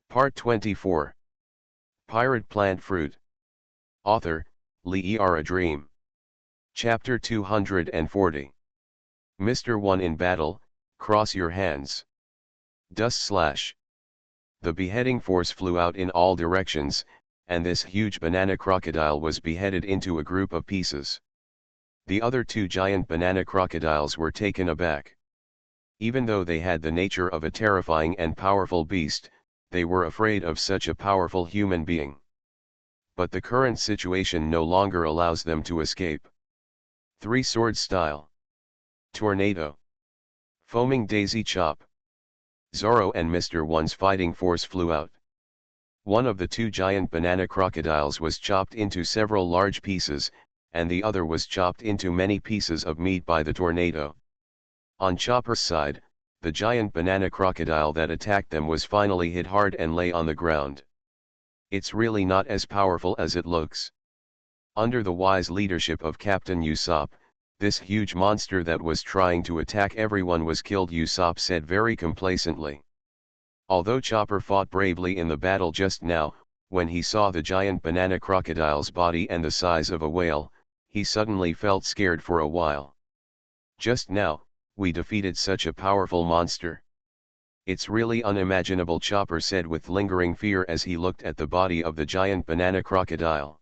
Part 24. Pirate Plant Fruit. Author, Lee A Dream. Chapter 240. Mr. 1 in battle, cross your hands. Dust slash. The beheading force flew out in all directions, and this huge banana crocodile was beheaded into a group of pieces. The other two giant banana crocodiles were taken aback. Even though they had the nature of a terrifying and powerful beast, they were afraid of such a powerful human being. But the current situation no longer allows them to escape. Three-sword style. Tornado. Foaming daisy chop. Zorro and Mr. 1's fighting force flew out. One of the two giant banana crocodiles was chopped into several large pieces, and the other was chopped into many pieces of meat by the tornado. On Chopper's side, the giant banana crocodile that attacked them was finally hit hard and lay on the ground. It's really not as powerful as it looks. Under the wise leadership of Captain Usopp, this huge monster that was trying to attack everyone was killed, Usopp said very complacently. Although Chopper fought bravely in the battle just now, when he saw the giant banana crocodile's body and the size of a whale, he suddenly felt scared for a while. Just now, we defeated such a powerful monster. It's really unimaginable, Chopper said with lingering fear as he looked at the body of the giant banana crocodile.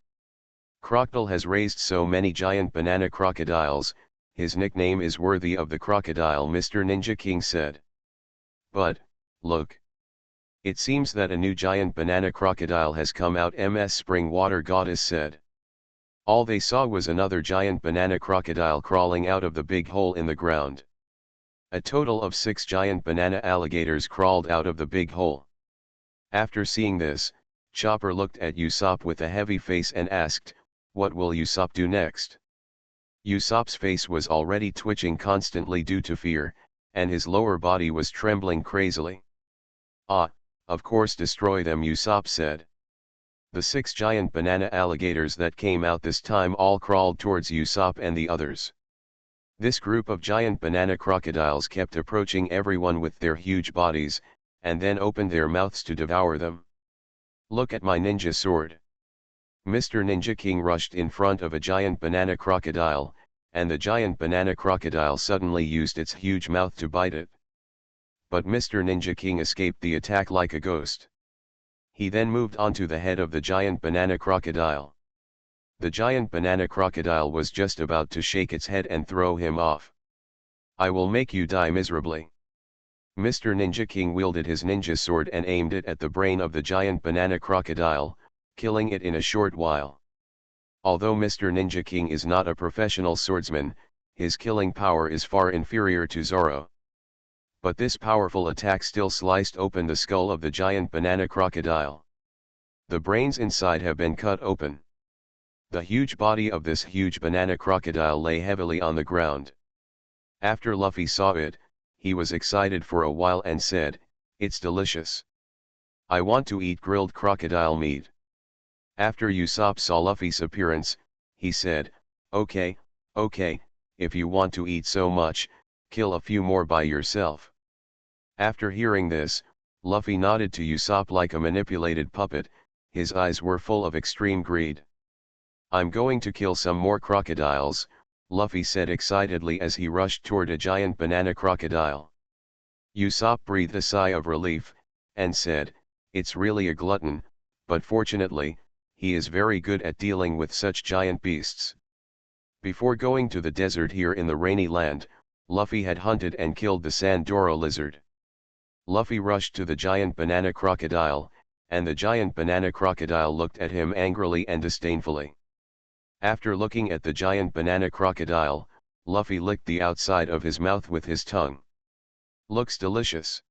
Crocodile has raised so many giant banana crocodiles, his nickname is worthy of the crocodile, Mr. Ninja King said. But, look. It seems that a new giant banana crocodile has come out, Ms. Spring Water Goddess said. All they saw was another giant banana crocodile crawling out of the big hole in the ground. A total of 6 giant banana alligators crawled out of the big hole. After seeing this, Chopper looked at Usopp with a heavy face and asked, "What will Usopp do next?" Usopp's face was already twitching constantly due to fear, and his lower body was trembling crazily. "Ah, of course destroy them," Usopp said. The 6 giant banana alligators that came out this time all crawled towards Usopp and the others. This group of giant banana crocodiles kept approaching everyone with their huge bodies, and then opened their mouths to devour them. "Look at my ninja sword." Mr. Ninja King rushed in front of a giant banana crocodile, and the giant banana crocodile suddenly used its huge mouth to bite it. But Mr. Ninja King escaped the attack like a ghost. He then moved onto the head of the giant banana crocodile. The giant banana crocodile was just about to shake its head and throw him off. "I will make you die miserably." Mr. Ninja King wielded his ninja sword and aimed it at the brain of the giant banana crocodile, killing it in a short while. Although Mr. Ninja King is not a professional swordsman, his killing power is far inferior to Zorro. But this powerful attack still sliced open the skull of the giant banana crocodile. The brains inside have been cut open. The huge body of this huge banana crocodile lay heavily on the ground. After Luffy saw it, he was excited for a while and said, "It's delicious. I want to eat grilled crocodile meat." After Usopp saw Luffy's appearance, he said, okay, if you want to eat so much, kill a few more by yourself." After hearing this, Luffy nodded to Usopp like a manipulated puppet, his eyes were full of extreme greed. "I'm going to kill some more crocodiles," Luffy said excitedly as he rushed toward a giant banana crocodile. Usopp breathed a sigh of relief, and said, "It's really a glutton, but fortunately, he is very good at dealing with such giant beasts." Before going to the desert here in the rainy land, Luffy had hunted and killed the Sandora lizard. Luffy rushed to the giant banana crocodile, and the giant banana crocodile looked at him angrily and disdainfully. After looking at the giant banana crocodile, Luffy licked the outside of his mouth with his tongue. "Looks delicious,"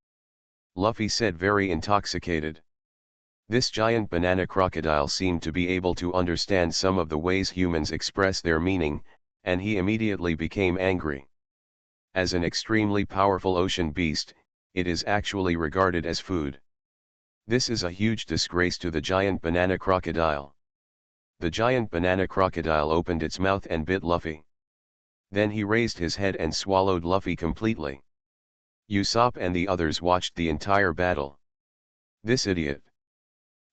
Luffy said, very intoxicated. This giant banana crocodile seemed to be able to understand some of the ways humans express their meaning, and he immediately became angry. As an extremely powerful ocean beast, it is actually regarded as food. This is a huge disgrace to the giant banana crocodile. The giant banana crocodile opened its mouth and bit Luffy. Then he raised his head and swallowed Luffy completely. Usopp and the others watched the entire battle. This idiot.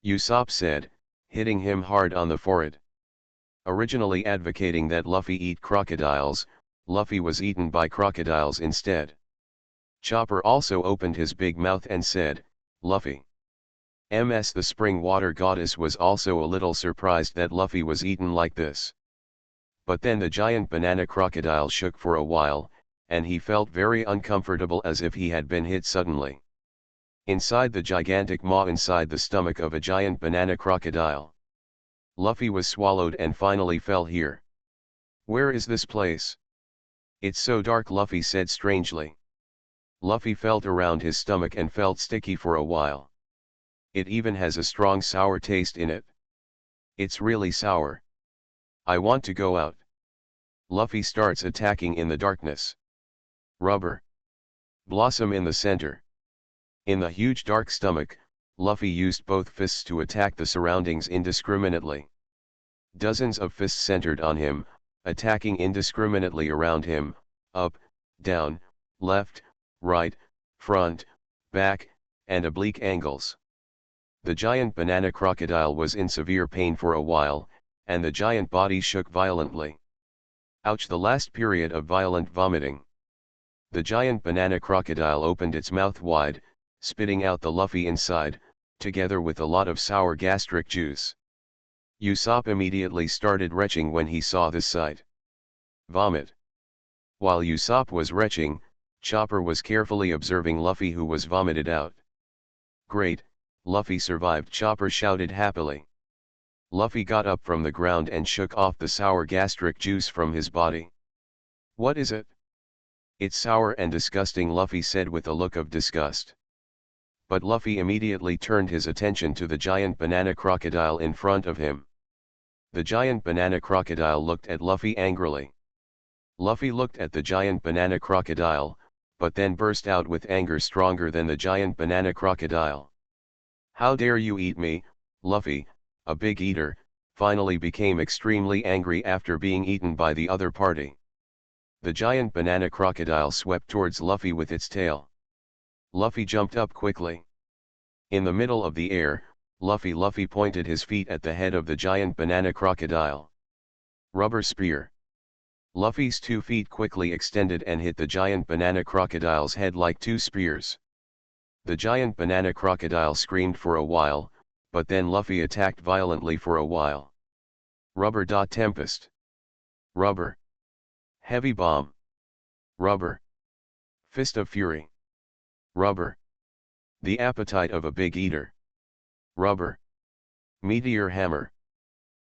Usopp said, hitting him hard on the forehead. Originally advocating that Luffy eat crocodiles, Luffy was eaten by crocodiles instead. Chopper also opened his big mouth and said, Luffy. The spring water goddess was also a little surprised that Luffy was eaten like this. But then the giant banana crocodile shook for a while, and he felt very uncomfortable as if he had been hit suddenly. Inside the gigantic maw inside the stomach of a giant banana crocodile. Luffy was swallowed and finally fell here. Where is this place? It's so dark, Luffy said strangely. Luffy felt around his stomach and felt sticky for a while. It even has a strong sour taste in it. It's really sour. I want to go out. Luffy starts attacking in the darkness. Rubber. Blossom in the center. In the huge dark stomach, Luffy used both fists to attack the surroundings indiscriminately. Dozens of fists centered on him, attacking indiscriminately around him, up, down, left, right, front, back, and oblique angles. The giant banana crocodile was in severe pain for a while, and the giant body shook violently. Ouch! The last period of violent vomiting. The giant banana crocodile opened its mouth wide, spitting out the Luffy inside, together with a lot of sour gastric juice. Usopp immediately started retching when he saw this sight. Vomit. While Usopp was retching, Chopper was carefully observing Luffy, who was vomited out. Great, Luffy survived, Chopper shouted happily. Luffy got up from the ground and shook off the sour gastric juice from his body. What is it? It's sour and disgusting, Luffy said with a look of disgust. But Luffy immediately turned his attention to the giant banana crocodile in front of him. The giant banana crocodile looked at Luffy angrily. Luffy looked at the giant banana crocodile, but then burst out with anger stronger than the giant banana crocodile. How dare you eat me, Luffy, a big eater, finally became extremely angry after being eaten by the other party. The giant banana crocodile swept towards Luffy with its tail. Luffy jumped up quickly. In the middle of the air, Luffy pointed his feet at the head of the giant banana crocodile. Rubber spear. Luffy's 2 feet quickly extended and hit the giant banana crocodile's head like 2 spears. The giant banana crocodile screamed for a while, but then Luffy attacked violently for a while. Rubber. Tempest. Rubber. Heavy bomb. Rubber. Fist of fury. Rubber. The appetite of a big eater. Rubber. Meteor hammer.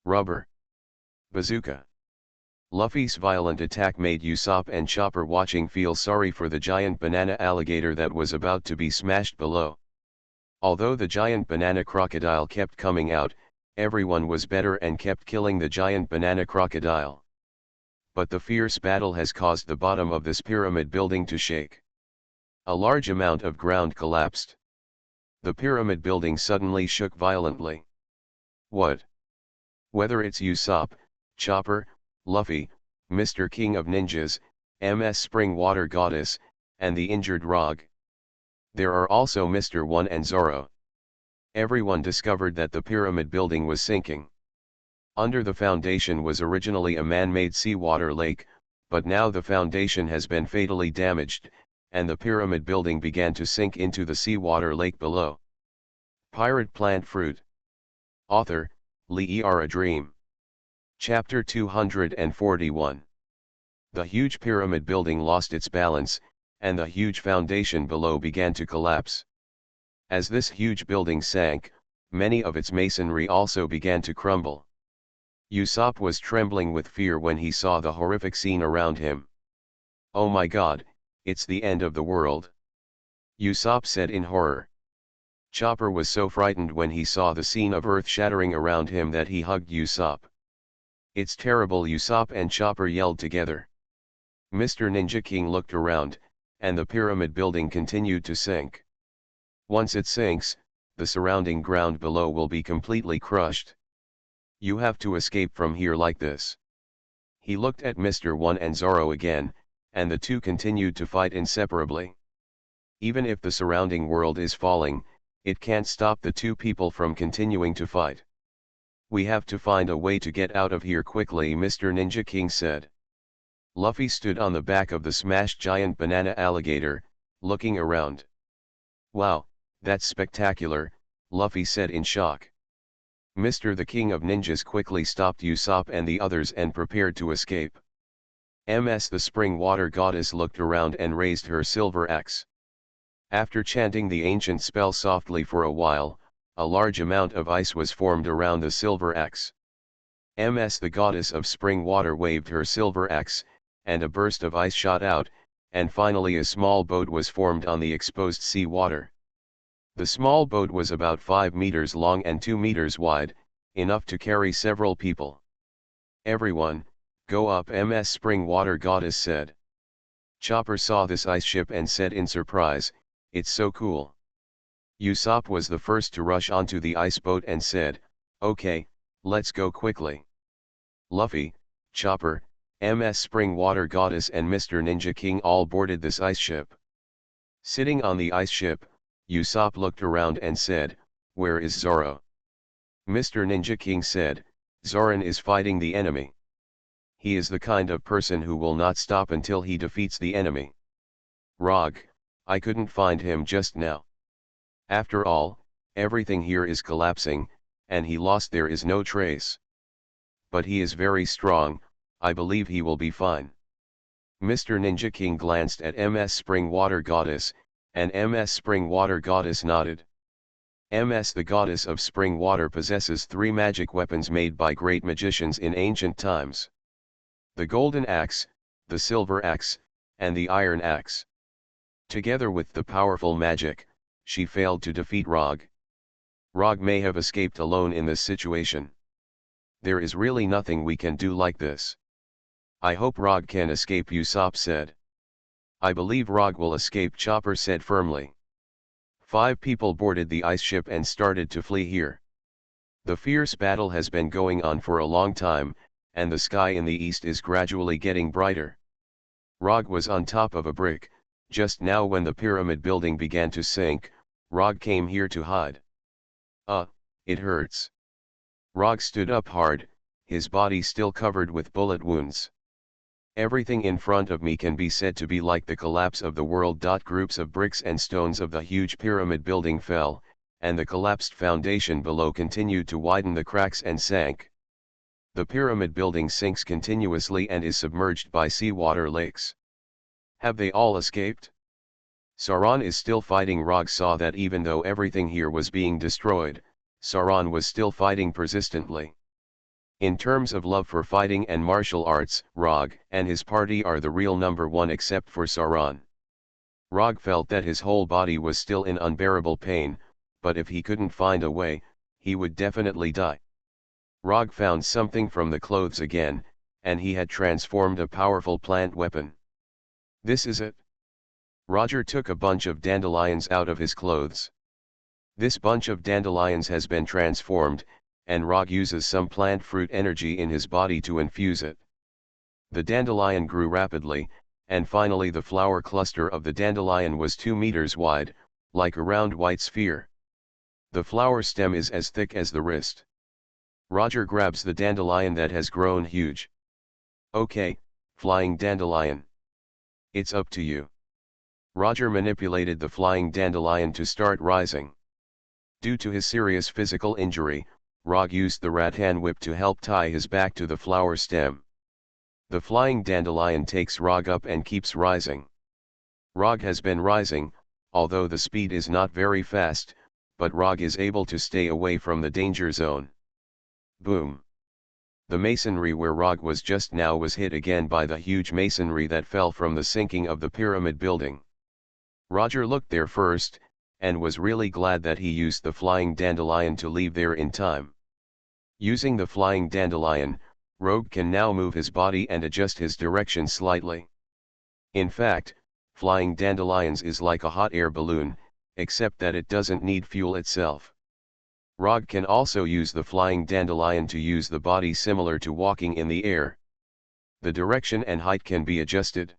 Rubber. Bazooka. Luffy's violent attack made Usopp and Chopper watching feel sorry for the giant banana alligator that was about to be smashed below. Although the giant banana crocodile kept coming out, everyone was better and kept killing the giant banana crocodile. But the fierce battle has caused the bottom of this pyramid building to shake. A large amount of ground collapsed. The pyramid building suddenly shook violently. What? Whether it's Usopp, Chopper, Luffy, Mr. King of Ninjas, MS Spring Water Goddess, and the injured Rog. There are also Mr. One and Zoro. Everyone discovered that the pyramid building was sinking. Under the foundation was originally a man-made seawater lake, but now the foundation has been fatally damaged, and the pyramid building began to sink into the seawater lake below. Pirate Plant Fruit. Author, Lee A Dream. Chapter 241. The huge pyramid building lost its balance, and the huge foundation below began to collapse. As this huge building sank, many of its masonry also began to crumble. Usopp was trembling with fear when he saw the horrific scene around him. Oh my God, it's the end of the world. Usopp said in horror. Chopper was so frightened when he saw the scene of earth shattering around him that he hugged Usopp. It's terrible, Usopp and Chopper yelled together. Mr. Ninja King looked around, and the pyramid building continued to sink. Once it sinks, the surrounding ground below will be completely crushed. You have to escape from here like this. He looked at Mr. One and Zoro again, and the two continued to fight inseparably. Even if the surrounding world is falling, It can't stop the two people from continuing to fight. We have to find a way to get out of here quickly, Mr. Ninja King said. Luffy stood on the back of the smashed giant banana alligator, looking around. Wow, that's spectacular, Luffy said in shock. Mr. the King of Ninjas quickly stopped Usopp and the others and prepared to escape. The Spring Water Goddess looked around and raised her silver axe. After chanting the ancient spell softly for a while, a large amount of ice was formed around the silver axe. The Goddess of Spring Water waved her silver axe, and a burst of ice shot out, and finally a small boat was formed on the exposed sea water. The small boat was about 5 meters long and 2 meters wide, enough to carry several people. Everyone, go up, Spring Water Goddess said. Chopper saw this ice ship and said in surprise, "It's so cool." Usopp was the first to rush onto the ice boat and said, "Okay, let's go quickly." Luffy, Chopper, Spring Water Goddess and Mr. Ninja King all boarded this ice ship. Sitting on the ice ship, Usopp looked around and said, "Where is Zoro?" Mr. Ninja King said, "Zoran is fighting the enemy. He is the kind of person who will not stop until he defeats the enemy. Rog, I couldn't find him just now. After all, everything here is collapsing, and he lost, there is no trace. But he is very strong, I believe he will be fine." Mr. Ninja King glanced at Spring Water Goddess, and Spring Water Goddess nodded. The Goddess of Spring Water possesses 3 magic weapons made by great magicians in ancient times: the Golden Axe, the Silver Axe, and the Iron Axe. Together with the powerful magic, she failed to defeat Rog. Rog may have escaped alone in this situation. There is really nothing we can do like this. I hope Rog can escape, Usopp said. I believe Rog will escape, Chopper said firmly. 5 people boarded the ice ship and started to flee here. The fierce battle has been going on for a long time, and the sky in the east is gradually getting brighter. Rog was on top of a brick. Just now when the pyramid building began to sink, Rog came here to hide. It hurts. Rog stood up hard, his body still covered with bullet wounds. Everything in front of me can be said to be like the collapse of the world. Groups of bricks and stones of the huge pyramid building fell, and the collapsed foundation below continued to widen the cracks and sank. The pyramid building sinks continuously and is submerged by seawater lakes. Have they all escaped? Sauron is still fighting. Rog saw that even though everything here was being destroyed, Sauron was still fighting persistently. In terms of love for fighting and martial arts, Rog and his party are the real number one except for Sauron. Rog felt that his whole body was still in unbearable pain, but if he couldn't find a way, he would definitely die. Rog found something from the clothes again, and he had transformed a powerful plant weapon. This is it. Roger took a bunch of dandelions out of his clothes. This bunch of dandelions has been transformed, and Rog uses some plant fruit energy in his body to infuse it. The dandelion grew rapidly, and finally the flower cluster of the dandelion was 2 meters wide, like a round white sphere. The flower stem is as thick as the wrist. Roger grabs the dandelion that has grown huge. Okay, flying dandelion. It's up to you. Roger manipulated the flying dandelion to start rising. Due to his serious physical injury, Rog used the rattan whip to help tie his back to the flower stem. The flying dandelion takes Rog up and keeps rising. Rog has been rising, although the speed is not very fast, but Rog is able to stay away from the danger zone. Boom! The masonry where Rog was just now was hit again by the huge masonry that fell from the sinking of the pyramid building. Roger looked there first, and was really glad that he used the flying dandelion to leave there in time. Using the flying dandelion, Rogue can now move his body and adjust his direction slightly. In fact, flying dandelions is like a hot air balloon, except that it doesn't need fuel itself. Rog can also use the flying dandelion to use the body similar to walking in the air. The direction and height can be adjusted.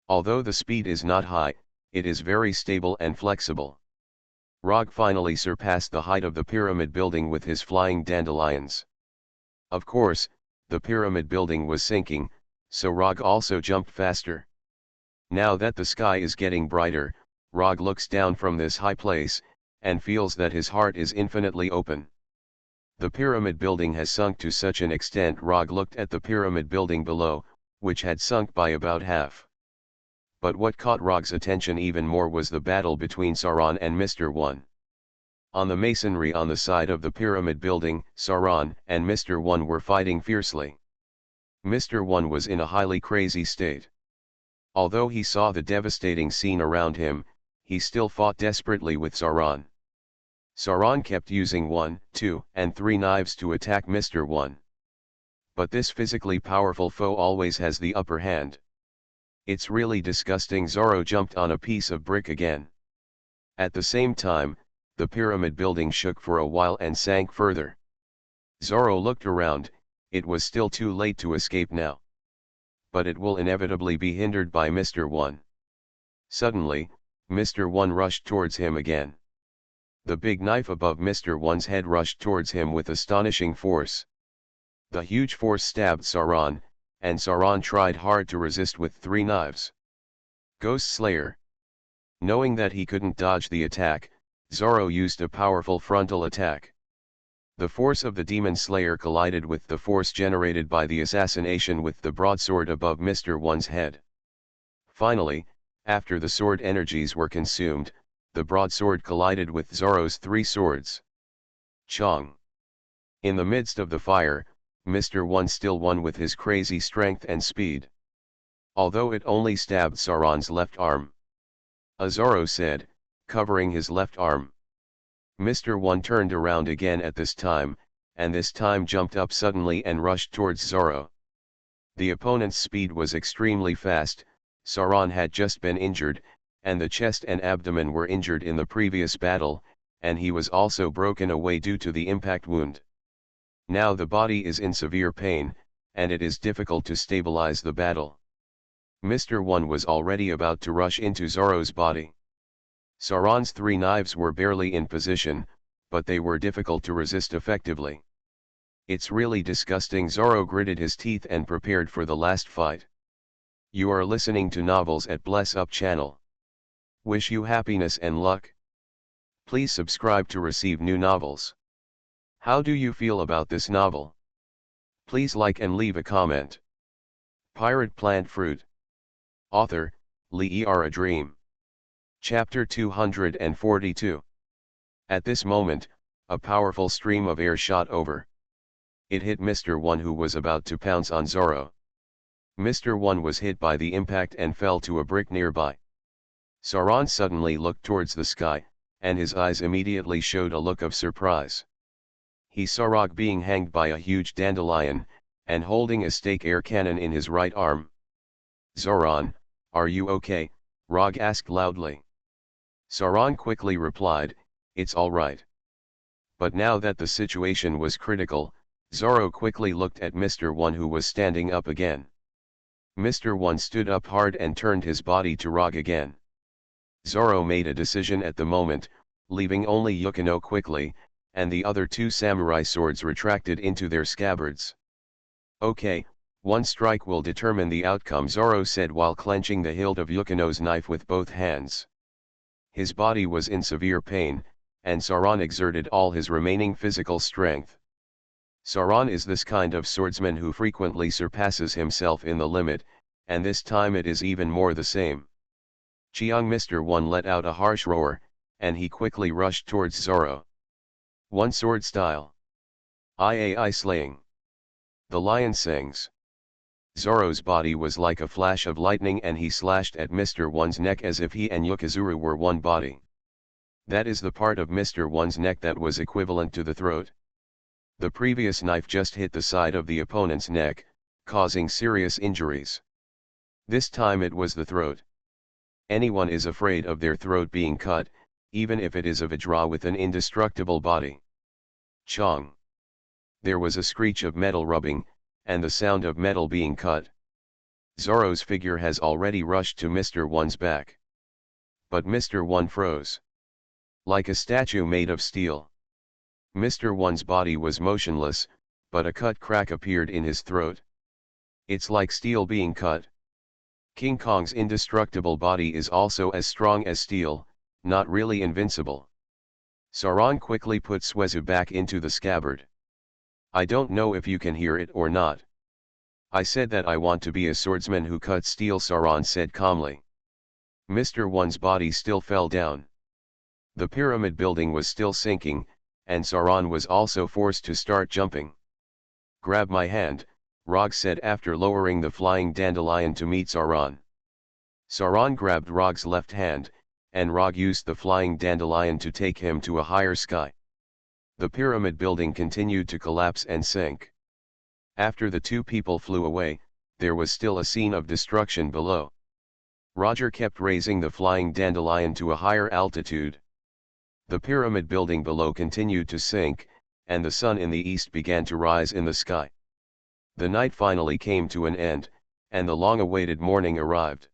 Although the speed is not high, it is very stable and flexible. Rog finally surpassed the height of the pyramid building with his flying dandelions. Of course, the pyramid building was sinking, so Rog also jumped faster. Now that the sky is getting brighter, Rog looks down from this high place, and feels that his heart is infinitely open. The pyramid building has sunk to such an extent Rog looked at the pyramid building below, which had sunk by about half. But what caught Rog's attention even more was the battle between Sauron and Mr. One. On the masonry on the side of the pyramid building, Sauron and Mr. One were fighting fiercely. Mr. One was in a highly crazy state. Although he saw the devastating scene around him, he still fought desperately with Sauron. Sauron kept using 1, 2, and 3 knives to attack Mr. One. But this physically powerful foe always has the upper hand. It's really disgusting. Zorro jumped on a piece of brick again. At the same time, the pyramid building shook for a while and sank further. Zorro looked around, it was still too late to escape now. But it will inevitably be hindered by Mr. One. Suddenly, Mr. One rushed towards him again. The big knife above Mr. One's head rushed towards him with astonishing force. The huge force stabbed Sauron, and Sauron tried hard to resist with 3 knives. Ghost Slayer. Knowing that he couldn't dodge the attack, Zorro used a powerful frontal attack. The force of the Demon Slayer collided with the force generated by the assassination with the broadsword above Mr. One's head. Finally, after the sword energies were consumed, the broadsword collided with Zorro's 3 swords. Chong! In the midst of the fire, Mr. One still won with his crazy strength and speed. Although it only stabbed Sauron's left arm. Zorro said, covering his left arm. Mr. One turned around again at this time, and this time jumped up suddenly and rushed towards Zorro. The opponent's speed was extremely fast. Sauron had just been injured, and the chest and abdomen were injured in the previous battle, and he was also broken away due to the impact wound. Now the body is in severe pain, and it is difficult to stabilize the battle. Mr. One was already about to rush into Zorro's body. Sauron's 3 knives were barely in position, but they were difficult to resist effectively. It's really disgusting. Zorro gritted his teeth and prepared for the last fight. You are listening to Novels at Bless Up channel. Wish you happiness and luck. Please subscribe to receive new novels. How do you feel about this novel? Please like and leave a comment. Pirate Plant Fruit. Author, Lee A Dream. Chapter 242. At this moment, a powerful stream of air shot over. It hit Mr. One, who was about to pounce on Zorro. Mr. One was hit by the impact and fell to a brick nearby. Sauron suddenly looked towards the sky, and his eyes immediately showed a look of surprise. He saw Rog being hanged by a huge dandelion, and holding a stake air cannon in his right arm. Zoran, are you okay? Rog asked loudly. Sauron quickly replied, it's all right. But now that the situation was critical, Zorro quickly looked at Mr. One, who was standing up again. Mr. One stood up hard and turned his body to Rog again. Zorro made a decision at the moment, leaving only Yukino quickly, and the other 2 samurai swords retracted into their scabbards. Okay, one strike will determine the outcome, Zorro said while clenching the hilt of Yukino's knife with both hands. His body was in severe pain, and Sauron exerted all his remaining physical strength. Sauron is this kind of swordsman who frequently surpasses himself in the limit, and this time it is even more the same. Chiang Mr. One let out a harsh roar, and he quickly rushed towards Zorro. One sword style. I slaying. The lion sings. Zorro's body was like a flash of lightning, and he slashed at Mr. One's neck as if he and Yukizuru were one body. That is the part of Mr. One's neck that was equivalent to the throat. The previous knife just hit the side of the opponent's neck, causing serious injuries. This time it was the throat. Anyone is afraid of their throat being cut, even if it is a Vajra with an indestructible body. Chong. There was a screech of metal rubbing, and the sound of metal being cut. Zorro's figure has already rushed to Mr. One's back. But Mr. One froze. Like a statue made of steel. Mr. One's body was motionless, but a cut crack appeared in his throat. It's like steel being cut. King Kong's indestructible body is also as strong as steel, not really invincible. Sauron quickly put Swezu back into the scabbard. I don't know if you can hear it or not. I said that I want to be a swordsman who cuts steel, Sauron said calmly. Mr. One's body still fell down. The pyramid building was still sinking, and Sauron was also forced to start jumping. Grab my hand, Rog said after lowering the flying dandelion to meet Sauron. Sauron grabbed Rog's left hand, and Rog used the flying dandelion to take him to a higher sky. The pyramid building continued to collapse and sink. After the two people flew away, there was still a scene of destruction below. Roger kept raising the flying dandelion to a higher altitude. The pyramid building below continued to sink, and the sun in the east began to rise in the sky. The night finally came to an end, and the long-awaited morning arrived.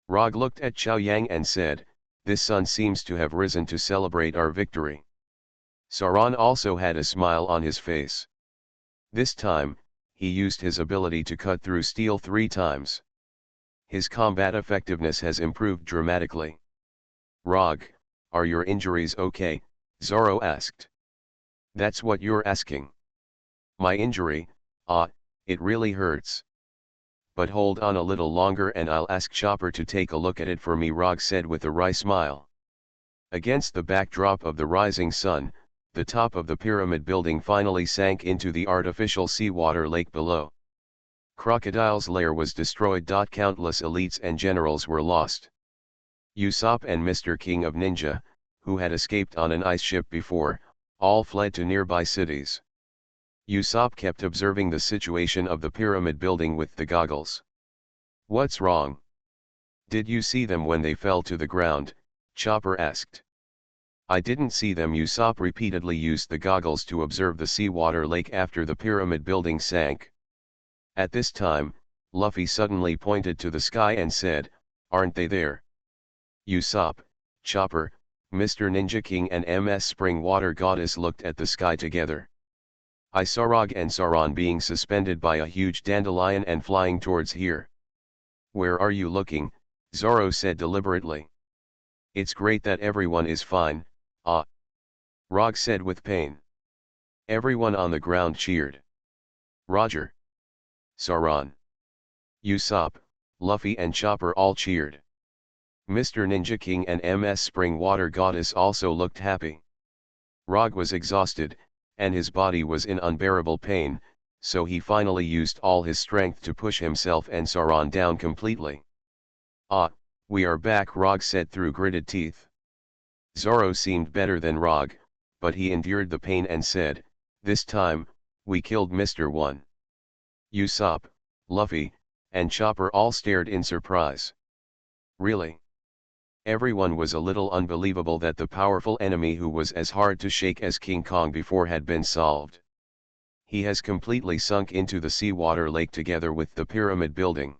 Rog looked at Xiao Yang and said, "This sun seems to have risen to celebrate our victory." Sauron also had a smile on his face. This time, he used his ability to cut through steel 3 times. His combat effectiveness has improved dramatically. "Rog, are your injuries okay?" Zorro asked. "That's what you're asking." "My injury, it really hurts. But hold on a little longer and I'll ask Chopper to take a look at it for me," Rog said with a wry smile. Against the backdrop of the rising sun, the top of the pyramid building finally sank into the artificial seawater lake below. Crocodile's lair was destroyed. Countless elites and generals were lost. Usopp and Mr. King of Ninja, who had escaped on an ice ship before, all fled to nearby cities. Usopp kept observing the situation of the pyramid building with the goggles. "What's wrong? Did you see them when they fell to the ground?" Chopper asked. "I didn't see them." Usopp repeatedly used the goggles to observe the seawater lake after the pyramid building sank. At this time, Luffy suddenly pointed to the sky and said, "Aren't they there?" Usopp, Chopper, Mr. Ninja King and Ms. Spring Water Goddess looked at the sky together. "I saw Rog and Sauron being suspended by a huge dandelion and flying towards here." "Where are you looking?" Zoro said deliberately. "It's great that everyone is fine, Rog said with pain. Everyone on the ground cheered. "Roger, Sauron, Usopp, Luffy and Chopper all cheered. Mr. Ninja King and Ms. Spring Water Goddess also looked happy. Rog was exhausted, and his body was in unbearable pain, so he finally used all his strength to push himself and Sauron down completely. We are back," Rog said through gritted teeth. Zoro seemed better than Rog, but he endured the pain and said, "This time, we killed Mr. One." Usopp, Luffy, and Chopper all stared in surprise. Really? Everyone was a little unbelievable that the powerful enemy who was as hard to shake as King Kong before had been solved. He has completely sunk into the seawater lake together with the pyramid building.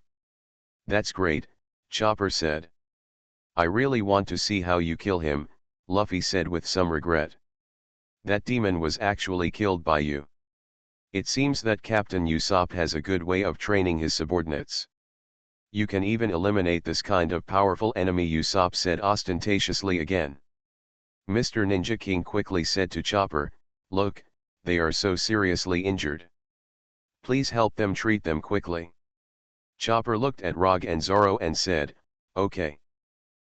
"That's great," Chopper said. "I really want to see how you kill him," Luffy said with some regret. "That demon was actually killed by you. It seems that Captain Usopp has a good way of training his subordinates. You can even eliminate this kind of powerful enemy," Usopp said ostentatiously again. Mr. Ninja King quickly said to Chopper, "Look, they are so seriously injured. Please help them, treat them quickly." Chopper looked at Rog and Zoro and said, "Okay."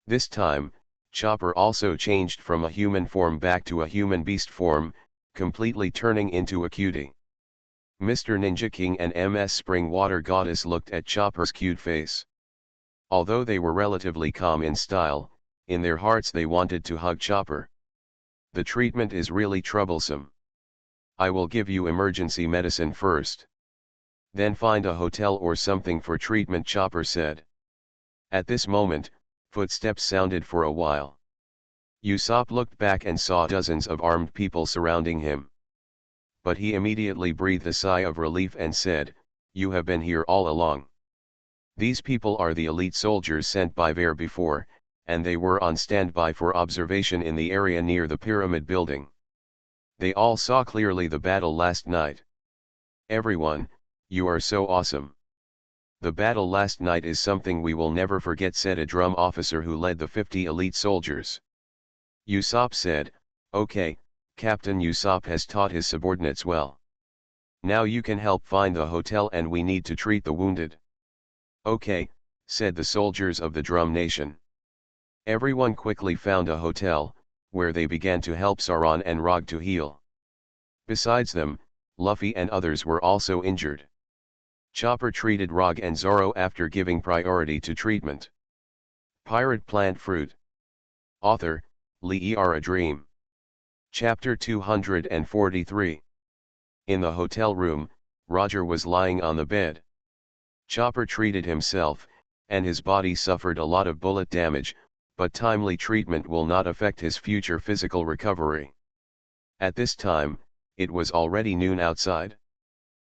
This time, Chopper also changed from a human form back to a human beast form, completely turning into a cutie. Mr. Ninja King and Ms. Spring Water Goddess looked at Chopper's cute face. Although they were relatively calm in style, in their hearts they wanted to hug Chopper. "The treatment is really troublesome. I will give you emergency medicine first. Then find a hotel or something for treatment," Chopper said. At this moment, footsteps sounded for a while. Usopp looked back and saw dozens of armed people surrounding him. But he immediately breathed a sigh of relief and said, "You have been here all along. These people are the elite soldiers sent by Vare before, and they were on standby for observation in the area near the pyramid building. They all saw clearly the battle last night. "Everyone, you are so awesome. The battle last night is something we will never forget," said a drum officer who led the 50 elite soldiers. Usopp said, "Okay, Captain Usopp has taught his subordinates well. Now you can help find the hotel and we need to treat the wounded." "Okay," said the soldiers of the Drum Nation. Everyone quickly found a hotel, where they began to help Sauron and Rog to heal. Besides them, Luffy and others were also injured. Chopper treated Rog and Zoro after giving priority to treatment. Pirate Plant Fruit. Author, Lee A Dream. Chapter 243. In the hotel room, Roger was lying on the bed. Chopper treated himself, and his body suffered a lot of bullet damage, but timely treatment will not affect his future physical recovery. At this time, it was already noon outside.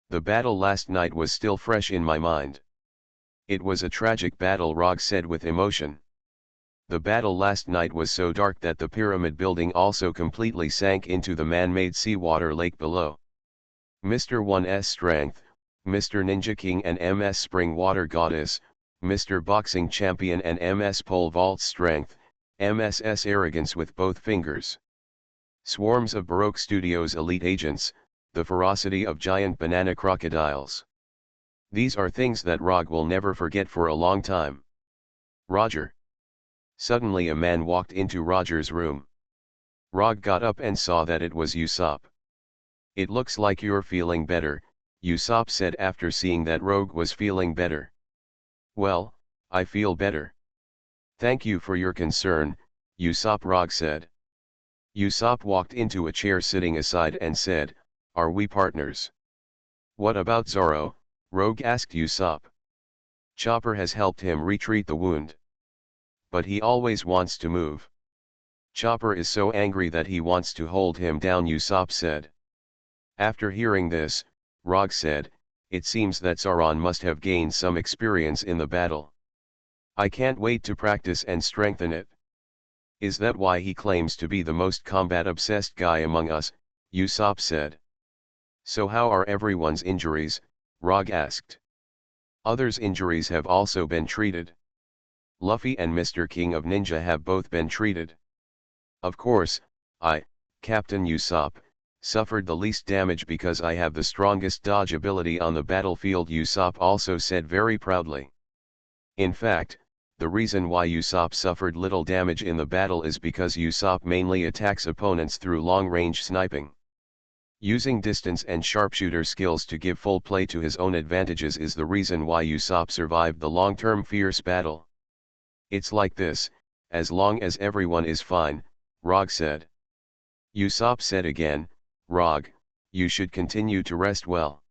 The battle last night was still fresh in my mind. "It was a tragic battle," Rog said with emotion. "The battle last night was so dark that the pyramid building also completely sank into the man-made seawater lake below. Mr. 1's Strength, Mr. Ninja King and MS Spring Water Goddess, Mr. Boxing Champion and MS Pole Vault Strength, MSS Arrogance with both fingers. Swarms of Baroque Studios elite agents, the ferocity of giant banana crocodiles. These are things that Rog will never forget for a long time." "Roger." Suddenly a man walked into Roger's room. Rog got up and saw that it was Usopp. "It looks like you're feeling better," Usopp said after seeing that Rogue was feeling better. "Well, I feel better. Thank you for your concern, Usopp," Rog said. Usopp walked into a chair sitting aside and said, "Are we partners?" "What about Zoro?" Rogue asked Usopp. "Chopper has helped him retreat the wound. But he always wants to move. Chopper is so angry that he wants to hold him down," Usopp said. After hearing this, Rog said, "It seems that Sauron must have gained some experience in the battle. I can't wait to practice and strengthen it." "Is that why he claims to be the most combat-obsessed guy among us?" Usopp said. "So how are everyone's injuries?" Rog asked. "Others' injuries have also been treated. Luffy and Mr. King of Ninja have both been treated. Of course, I, Captain Usopp, suffered the least damage because I have the strongest dodge ability on the battlefield," Usopp also said very proudly. In fact, the reason why Usopp suffered little damage in the battle is because Usopp mainly attacks opponents through long-range sniping. Using distance and sharpshooter skills to give full play to his own advantages is the reason why Usopp survived the long-term fierce battle. "It's like this, as long as everyone is fine," Rog said. Usopp said again, "Rog, you should continue to rest well.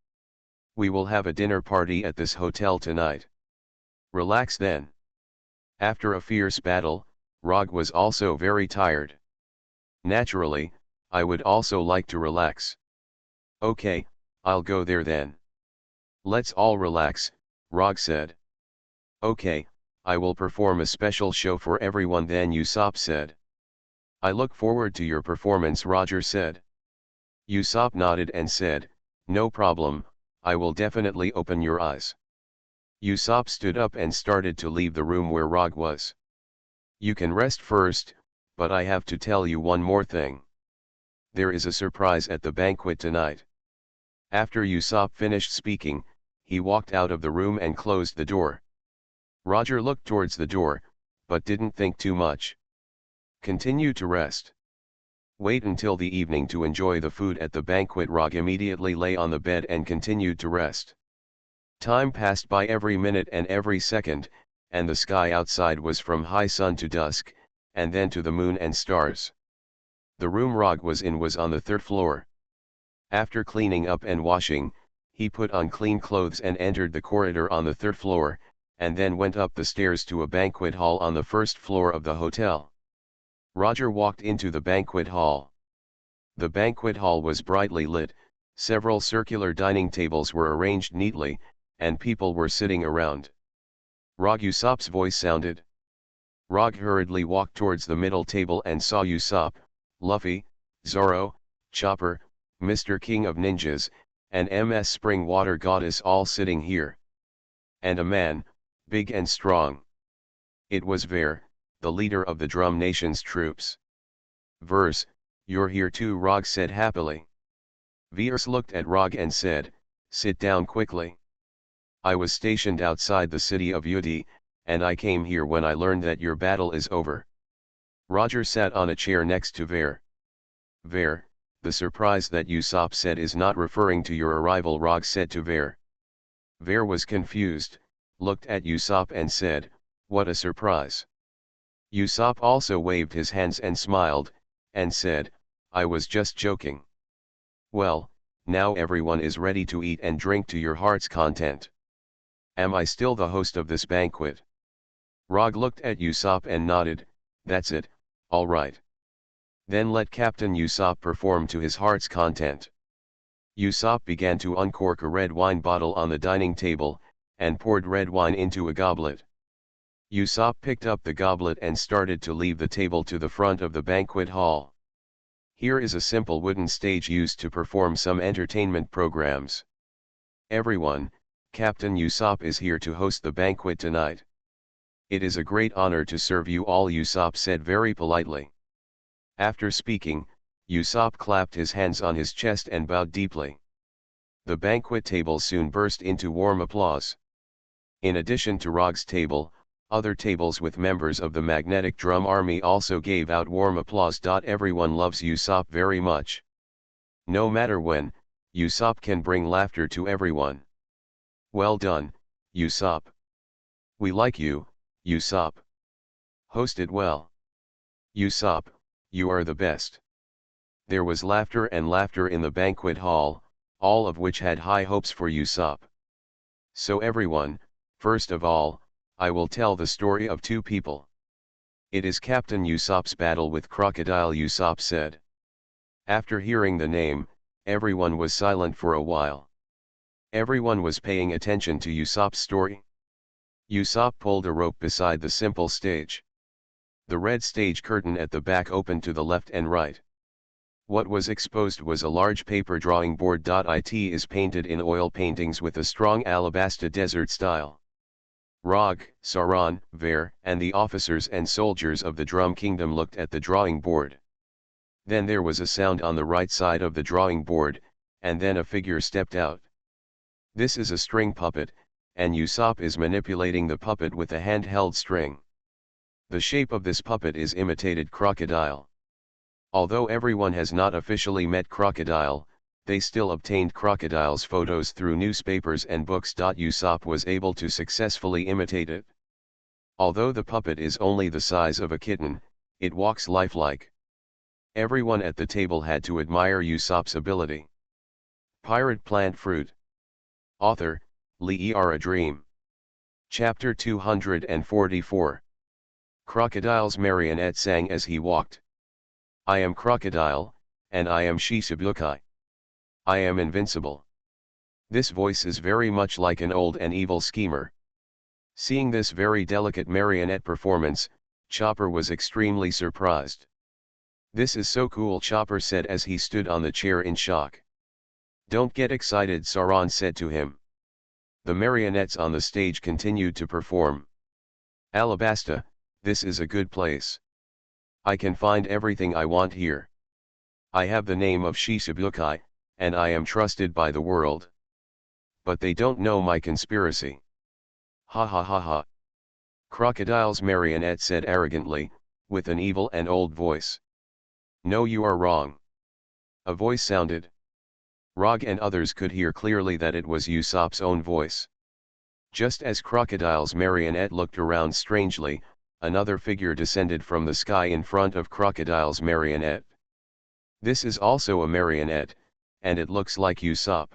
We will have a dinner party at this hotel tonight. Relax then." After a fierce battle, Rog was also very tired. "Naturally, I would also like to relax." "Okay, I'll go there then." "Let's all relax," Rog said. "Okay, I will perform a special show for everyone then," Usopp said. "I look forward to your performance," Roger said. Usopp nodded and said, "No problem, I will definitely open your eyes." Usopp stood up and started to leave the room where Rog was. "You can rest first, but I have to tell you one more thing. There is a surprise at the banquet tonight." After Usopp finished speaking, he walked out of the room and closed the door. Roger looked towards the door, but didn't think too much. "Continue to rest. Wait until the evening to enjoy the food at the banquet." Rog immediately lay on the bed and continued to rest. Time passed by every minute and every second, and the sky outside was from high sun to dusk, and then to the moon and stars. The room Rog was in was on the 3rd floor. After cleaning up and washing, he put on clean clothes and entered the corridor on the 3rd floor, and then went up the stairs to a banquet hall on the 1st floor of the hotel. Roger walked into the banquet hall. The banquet hall was brightly lit, several circular dining tables were arranged neatly, and people were sitting around. Rog Usopp's voice sounded. Rog hurriedly walked towards the middle table and saw Usopp, Luffy, Zoro, Chopper, Mr. King of Ninjas, and MS Spring Water Goddess all sitting here. And a man, big and strong. It was Ver, the leader of the Drum Nation's troops. "Vers, you're here too," Rog said happily. Vers looked at Rog and said, "Sit down quickly. I was stationed outside the city of Yudi, and I came here when I learned that your battle is over." Roger sat on a chair next to Ver. "Ver, the surprise that Usopp said is not referring to your arrival," Rog said to Ver. Ver was confused, looked at Usopp and said, "What a surprise." Usopp also waved his hands and smiled, and said, "I was just joking. Well, now everyone is ready to eat and drink to your heart's content. Am I still the host of this banquet?" Rog looked at Usopp and nodded, "That's it, all right. Then let Captain Usopp perform to his heart's content." Usopp began to uncork a red wine bottle on the dining table, and poured red wine into a goblet. Usopp picked up the goblet and started to leave the table to the front of the banquet hall. "Here is a simple wooden stage used to perform some entertainment programs. Everyone, Captain Usopp is here to host the banquet tonight. It is a great honor to serve you all," Usopp said very politely. After speaking, Usopp clapped his hands on his chest and bowed deeply. The banquet table soon burst into warm applause. In addition to Rog's table, other tables with members of the Magnetic Drum Army also gave out warm applause. Everyone loves Usopp very much. No matter when, Usopp can bring laughter to everyone. "Well done, Usopp. We like you, Usopp. Host it well. Usopp, you are the best." There was laughter and laughter in the banquet hall, all of which had high hopes for Usopp. "So everyone, first of all, I will tell the story of two people. It is Captain Usopp's battle with Crocodile," Usopp said. After hearing the name, everyone was silent for a while. Everyone was paying attention to Usopp's story. Usopp pulled a rope beside the simple stage. The red stage curtain at the back opened to the left and right. What was exposed was a large paper drawing board. It is painted in oil paintings with a strong Alabasta desert style. Rog, Sauron, Ver, and the officers and soldiers of the Drum Kingdom looked at the drawing board. Then there was a sound on the right side of the drawing board, and then a figure stepped out. This is a string puppet, and Usopp is manipulating the puppet with a handheld string. The shape of this puppet is imitated crocodile. Although everyone has not officially met Crocodile, they still obtained Crocodile's photos through newspapers and books. Usopp was able to successfully imitate it. Although the puppet is only the size of a kitten, it walks lifelike. Everyone at the table had to admire Usopp's ability. Pirate Plant Fruit. Author, Lee A Dream. Chapter 244. Crocodile's marionette sang as he walked. "I am Crocodile, and I am Shishibukai. I am invincible." This voice is very much like an old and evil schemer. Seeing this very delicate marionette performance, Chopper was extremely surprised. "This is so cool," Chopper said as he stood on the chair in shock. "Don't get excited," Sauron said to him. The marionettes on the stage continued to perform. "Alabasta, this is a good place. I can find everything I want here. I have the name of Shishibukai, and I am trusted by the world. But they don't know my conspiracy. Ha ha ha ha." Crocodile's marionette said arrogantly, with an evil and old voice. "No, you are wrong." A voice sounded. Rog and others could hear clearly that it was Usopp's own voice. Just as Crocodile's marionette looked around strangely, another figure descended from the sky in front of Crocodile's marionette. This is also a marionette, and it looks like Usopp.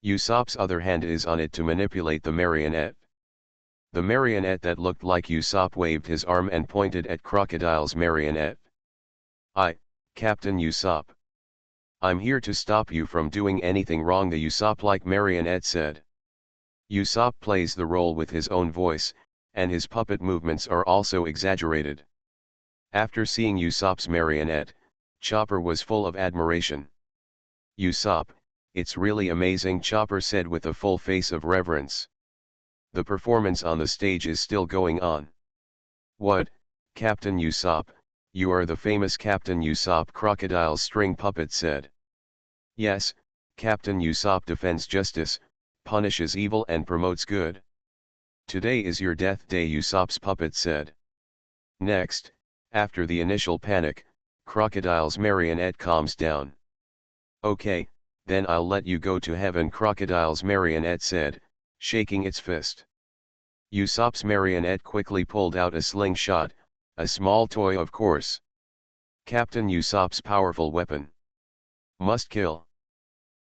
Usopp's other hand is on it to manipulate the marionette. The marionette that looked like Usopp waved his arm and pointed at Crocodile's marionette. Captain Usopp. I'm here to stop you from doing anything wrong," the Usopp-like marionette said. Usopp plays the role with his own voice, and his puppet movements are also exaggerated. After seeing Usopp's marionette, Chopper was full of admiration. "Usopp, it's really amazing," Chopper said with a full face of reverence. "The performance on the stage is still going on." "What, Captain Usopp, you are the famous Captain Usopp," Crocodile's string puppet said. "Yes, Captain Usopp defends justice, punishes evil and promotes good. Today is your death day," Usopp's puppet said. Next, after the initial panic, Crocodile's marionette calms down. "Okay, then I'll let you go to heaven," Crocodile's marionette said, shaking its fist. Usopp's marionette quickly pulled out a slingshot, a small toy of course. Captain Usopp's powerful weapon. Must kill.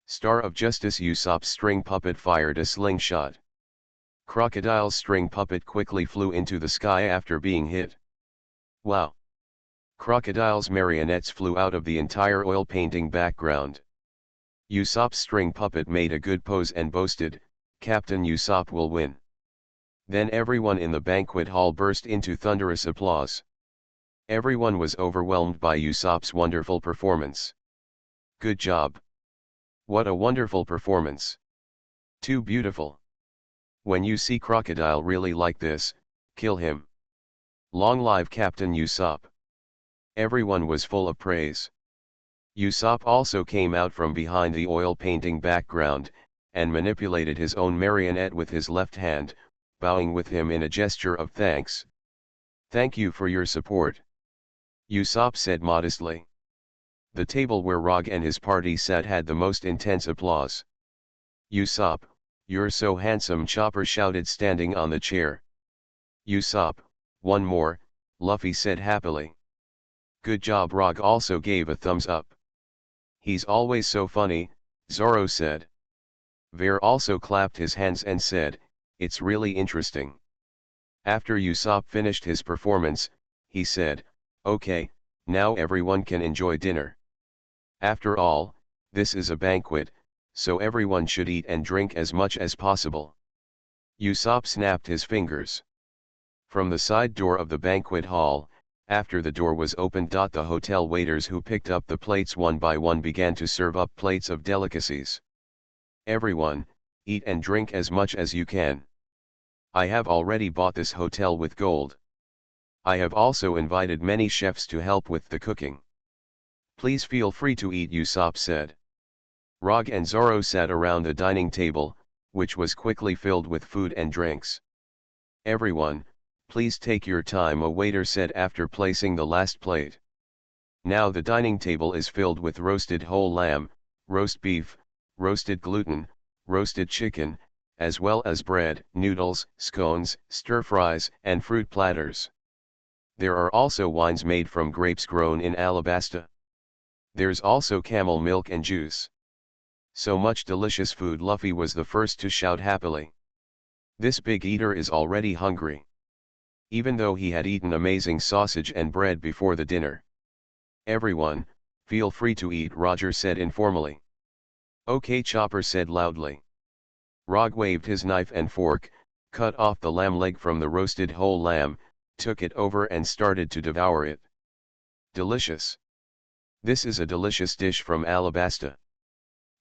Star of Justice Usopp's string puppet fired a slingshot. Crocodile's string puppet quickly flew into the sky after being hit. Wow! Crocodile's marionettes flew out of the entire oil painting background. Usopp's string puppet made a good pose and boasted, "Captain Usopp will win." Then everyone in the banquet hall burst into thunderous applause. Everyone was overwhelmed by Usopp's wonderful performance. "Good job! What a wonderful performance! Too beautiful! When you see Crocodile really like this, kill him! Long live Captain Usopp!" Everyone was full of praise. Usopp also came out from behind the oil painting background, and manipulated his own marionette with his left hand, bowing with him in a gesture of thanks. "Thank you for your support," Usopp said modestly. The table where Rog and his party sat had the most intense applause. "Usopp, you're so handsome," Chopper shouted, standing on the chair. "Usopp, one more," Luffy said happily. "Good job." Rog also gave a thumbs up. "He's always so funny," Zoro said. Ver also clapped his hands and said, "It's really interesting." After Usopp finished his performance, he said, "Okay, now everyone can enjoy dinner. After all, this is a banquet, so everyone should eat and drink as much as possible." Usopp snapped his fingers. From the side door of the banquet hall, after the door was opened, the hotel waiters who picked up the plates one by one began to serve up plates of delicacies. "Everyone, eat and drink as much as you can. I have already bought this hotel with gold. I have also invited many chefs to help with the cooking. Please feel free to eat," Usopp said. Rog and Zoro sat around the dining table, which was quickly filled with food and drinks. "Everyone, please take your time," a waiter said after placing the last plate. Now the dining table is filled with roasted whole lamb, roast beef, roasted gluten, roasted chicken, as well as bread, noodles, scones, stir-fries, and fruit platters. There are also wines made from grapes grown in Alabasta. There's also camel milk and juice. So much delicious food. Luffy was the first to shout happily. This big eater is already hungry. Even though he had eaten amazing sausage and bread before the dinner. "Everyone, feel free to eat," Roger said informally. "Okay," Chopper said loudly. Rog waved his knife and fork, cut off the lamb leg from the roasted whole lamb, took it over and started to devour it. "Delicious. This is a delicious dish from Alabasta.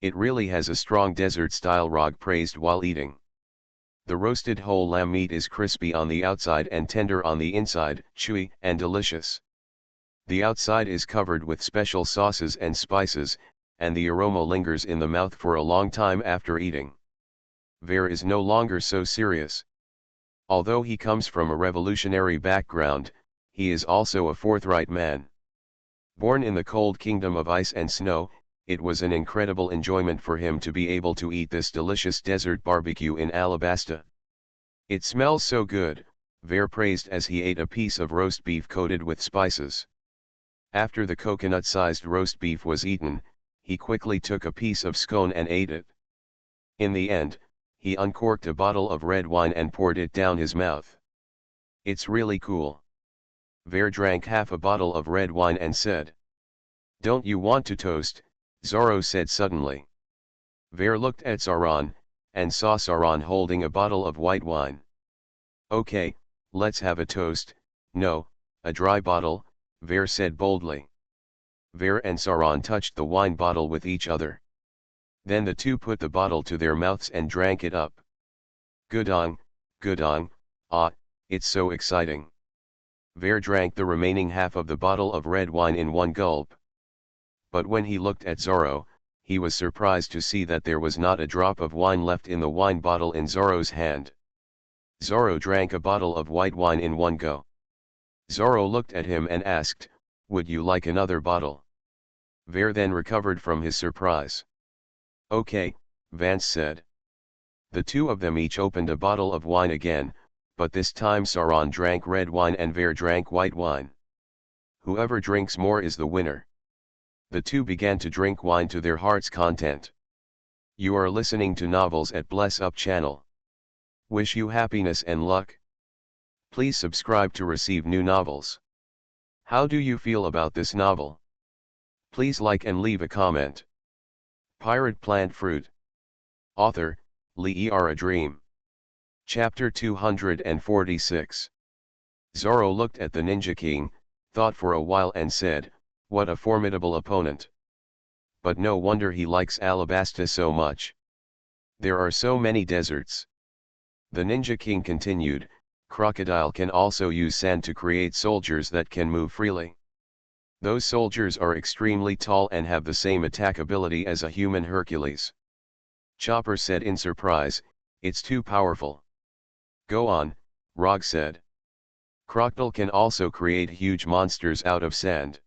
It really has a strong desert style," Rog praised while eating. The roasted whole lamb meat is crispy on the outside and tender on the inside, chewy and delicious. The outside is covered with special sauces and spices, and the aroma lingers in the mouth for a long time after eating. Ver is no longer so serious. Although he comes from a revolutionary background, he is also a forthright man. Born in the cold kingdom of ice and snow, it was an incredible enjoyment for him to be able to eat this delicious desert barbecue in Alabasta. "It smells so good," Ver praised as he ate a piece of roast beef coated with spices. After the coconut-sized roast beef was eaten, he quickly took a piece of scone and ate it. In the end, he uncorked a bottle of red wine and poured it down his mouth. "It's really cool." Ver drank half a bottle of red wine and said, "Don't you want to toast?" Zoro said suddenly. Ver looked at Sauron, and saw Sauron holding a bottle of white wine. "Okay, Let's have a toast. No, a dry bottle, Ver said boldly. Ver and Sauron touched the wine bottle with each other. Then the two put the bottle to their mouths and drank it up. Gudong, Gudong, ah, it's so exciting. Ver drank the remaining half of the bottle of red wine in one gulp. But when he looked at Zorro, he was surprised to see that there was not a drop of wine left in the wine bottle in Zorro's hand. Zorro drank a bottle of white wine in one go. Zorro looked at him and asked, "Would you like another bottle?" Ver then recovered from his surprise. "Okay," Vance said. The two of them each opened a bottle of wine again, but this time Sauron drank red wine and Ver drank white wine. Whoever drinks more is the winner. The two began to drink wine to their heart's content. You are listening to Novels at Bless Up channel. Wish you happiness and luck. Please subscribe to receive new novels. How do you feel about this novel? Please like and leave a comment. Pirate Plant Fruit. Author, Lee A Dream. Chapter 246. Zorro looked at the Ninja King, thought for a while and said, "What a formidable opponent. But no wonder he likes Alabasta so much. There are so many deserts." The Ninja King continued, "Crocodile can also use sand to create soldiers that can move freely. Those soldiers are extremely tall and have the same attack ability as a human Hercules." Chopper said in surprise, "It's too powerful." "Go on," Rog said. "Crocodile can also create huge monsters out of sand.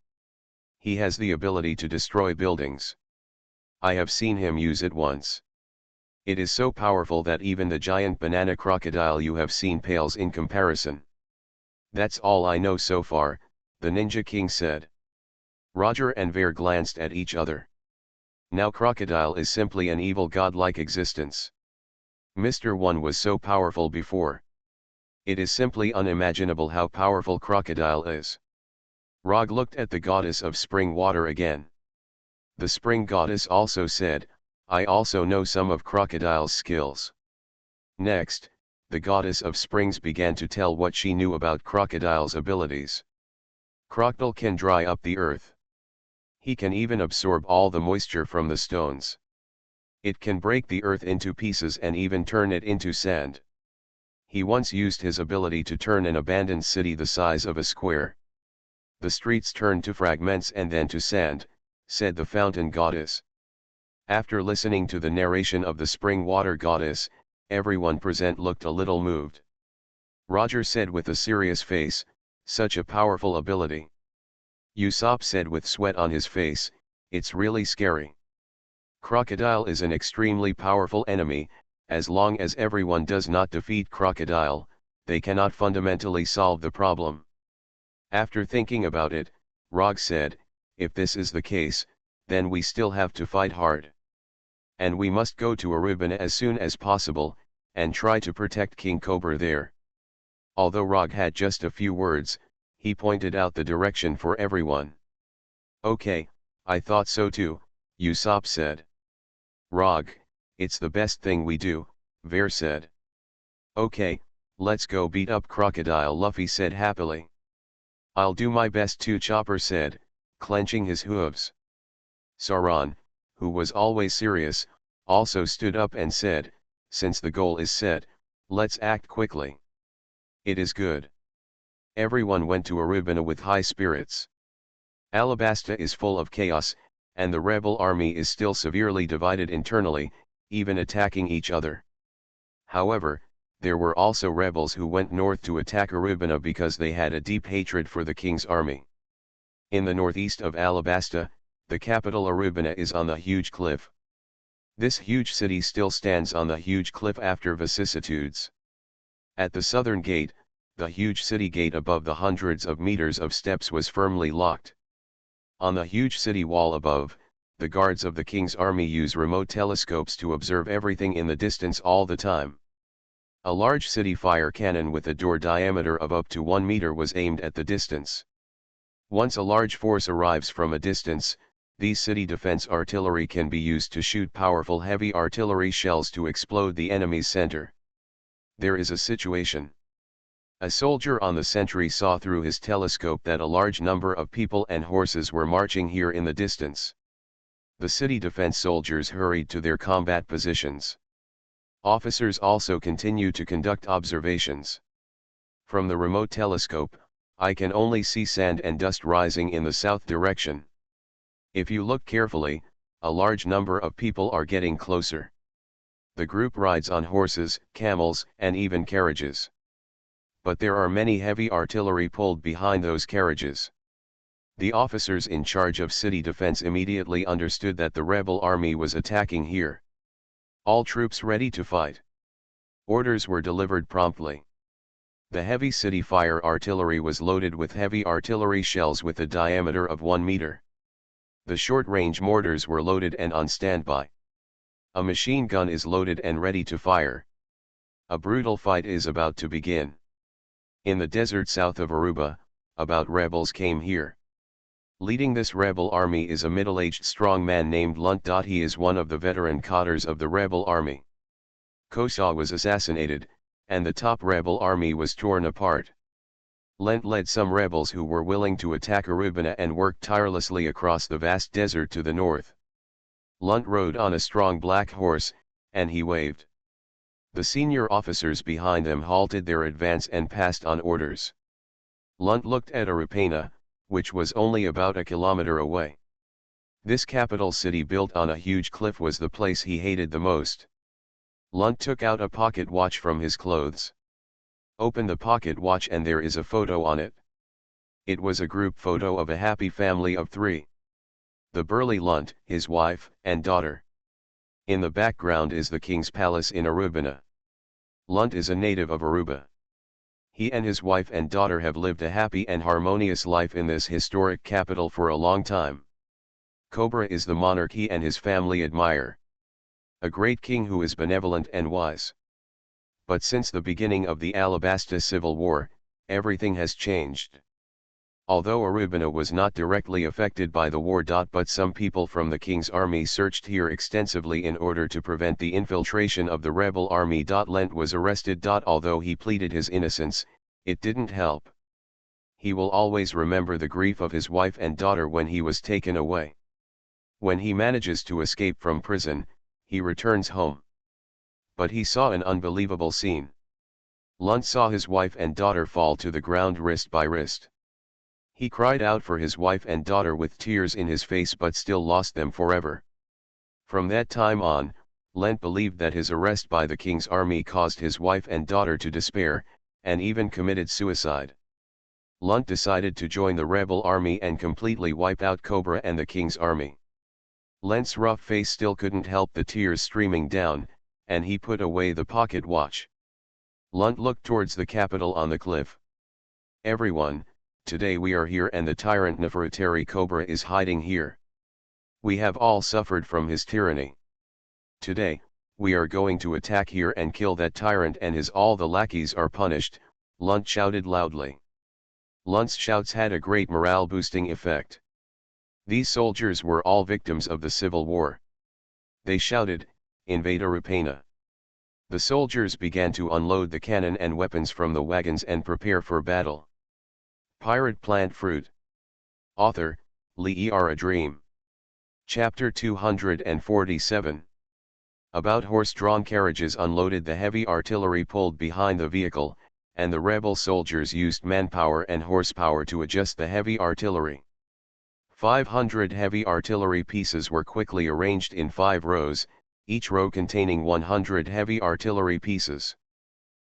He has the ability to destroy buildings. I have seen him use it once. It is so powerful that even the giant banana crocodile you have seen pales in comparison." "That's all I know so far," the Ninja King said. Roger and Ver glanced at each other. Now Crocodile is simply an evil godlike existence. Mr. One was so powerful before. It is simply unimaginable how powerful Crocodile is. Rog looked at the goddess of spring water again. The spring goddess also said, "I also know some of Crocodile's skills." Next, the goddess of springs began to tell what she knew about Crocodile's abilities. Crocodile can dry up the earth. He can even absorb all the moisture from the stones. It can break the earth into pieces and even turn it into sand. He once used his ability to turn an abandoned city the size of a square. "The streets turned to fragments and then to sand," said the fountain goddess. After listening to the narration of the spring water goddess, everyone present looked a little moved. Roger said with a serious face, "Such a powerful ability." Usopp said with sweat on his face, "It's really scary." Crocodile is an extremely powerful enemy. As long as everyone does not defeat Crocodile, they cannot fundamentally solve the problem. After thinking about it, Rog said, "If this is the case, then we still have to fight hard. And we must go to Arubana as soon as possible, and try to protect King Cobra there." Although Rog had just a few words, he pointed out the direction for everyone. "Okay, I thought so too," Usopp said. "Rog, it's the best thing we do," Ver said. "Okay, let's go beat up Crocodile," Luffy said happily. "I'll do my best too," Chopper said, clenching his hooves. Sauron, who was always serious, also stood up and said, "Since the goal is set, let's act quickly." "It is good." Everyone went to Arubana with high spirits. Alabasta is full of chaos, and the rebel army is still severely divided internally, even attacking each other. However, there were also rebels who went north to attack Arubana because they had a deep hatred for the king's army. In the northeast of Alabasta, the capital Arubana is on the huge cliff. This huge city still stands on the huge cliff after vicissitudes. At the southern gate, the huge city gate above the hundreds of meters of steps was firmly locked. On the huge city wall above, the guards of the king's army use remote telescopes to observe everything in the distance all the time. A large city fire cannon with a door diameter of up to 1 meter was aimed at the distance. Once a large force arrives from a distance, these city defense artillery can be used to shoot powerful heavy artillery shells to explode the enemy's center. There is a situation. A soldier on the sentry saw through his telescope that a large number of people and horses were marching here in the distance. The city defense soldiers hurried to their combat positions. Officers also continued to conduct observations. From the remote telescope, I can only see sand and dust rising in the south direction. If you look carefully, a large number of people are getting closer. The group rides on horses, camels, and even carriages. But there are many heavy artillery pulled behind those carriages. The officers in charge of city defense immediately understood that the rebel army was attacking here. All troops ready to fight. Orders were delivered promptly. The heavy city fire artillery was loaded with heavy artillery shells with a diameter of 1 meter. The short-range mortars were loaded and on standby. A machine gun is loaded and ready to fire. A brutal fight is about to begin. In the desert south of Aruba, about rebels came here. Leading this rebel army is a middle-aged strong man named Lunt. He is one of the veteran cotters of the rebel army. Kosa was assassinated, and the top rebel army was torn apart. Lent led some rebels who were willing to attack Arubana and worked tirelessly across the vast desert to the north. Lunt rode on a strong black horse, and he waved. The senior officers behind him halted their advance and passed on orders. Lunt looked at Arupana, which was only about a kilometer away. This capital city built on a huge cliff was the place he hated the most. Lunt took out a pocket watch from his clothes. Open the pocket watch and there is a photo on it. It was a group photo of a happy family of 3. The burly Lunt, his wife, and daughter. In the background is the king's palace in Arubana. Lunt is a native of Aruba. He and his wife and daughter have lived a happy and harmonious life in this historic capital for a long time. Cobra is the monarch he and his family admire. A great king who is benevolent and wise. But since the beginning of the Alabasta Civil War, everything has changed. Although Arubana was not directly affected by the war. But some people from the king's army searched here extensively in order to prevent the infiltration of the rebel army. Lent was arrested. Although he pleaded his innocence, it didn't help. He will always remember the grief of his wife and daughter when he was taken away. When he manages to escape from prison, he returns home. But he saw an unbelievable scene. Lunt saw his wife and daughter fall to the ground wrist by wrist. He cried out for his wife and daughter with tears in his face but still lost them forever. From that time on, Lent believed that his arrest by the king's army caused his wife and daughter to despair, and even committed suicide. Lunt decided to join the rebel army and completely wipe out Cobra and the king's army. Lent's rough face still couldn't help the tears streaming down, and he put away the pocket watch. Lunt looked towards the capital on the cliff. Everyone, today we are here and the tyrant Nefertari Cobra is hiding here. We have all suffered from his tyranny. Today, we are going to attack here and kill that tyrant and all the lackeys are punished, Lunt shouted loudly. Lunt's shouts had a great morale-boosting effect. These soldiers were all victims of the Civil War. They shouted, "Invade Arupana." The soldiers began to unload the cannon and weapons from the wagons and prepare for battle. Pirate Plant Fruit. Author, Lee A Dream. Chapter 247. About horse-drawn carriages unloaded the heavy artillery pulled behind the vehicle, and the rebel soldiers used manpower and horsepower to adjust the heavy artillery. 500 heavy artillery pieces were quickly arranged in 5 rows, each row containing 100 heavy artillery pieces.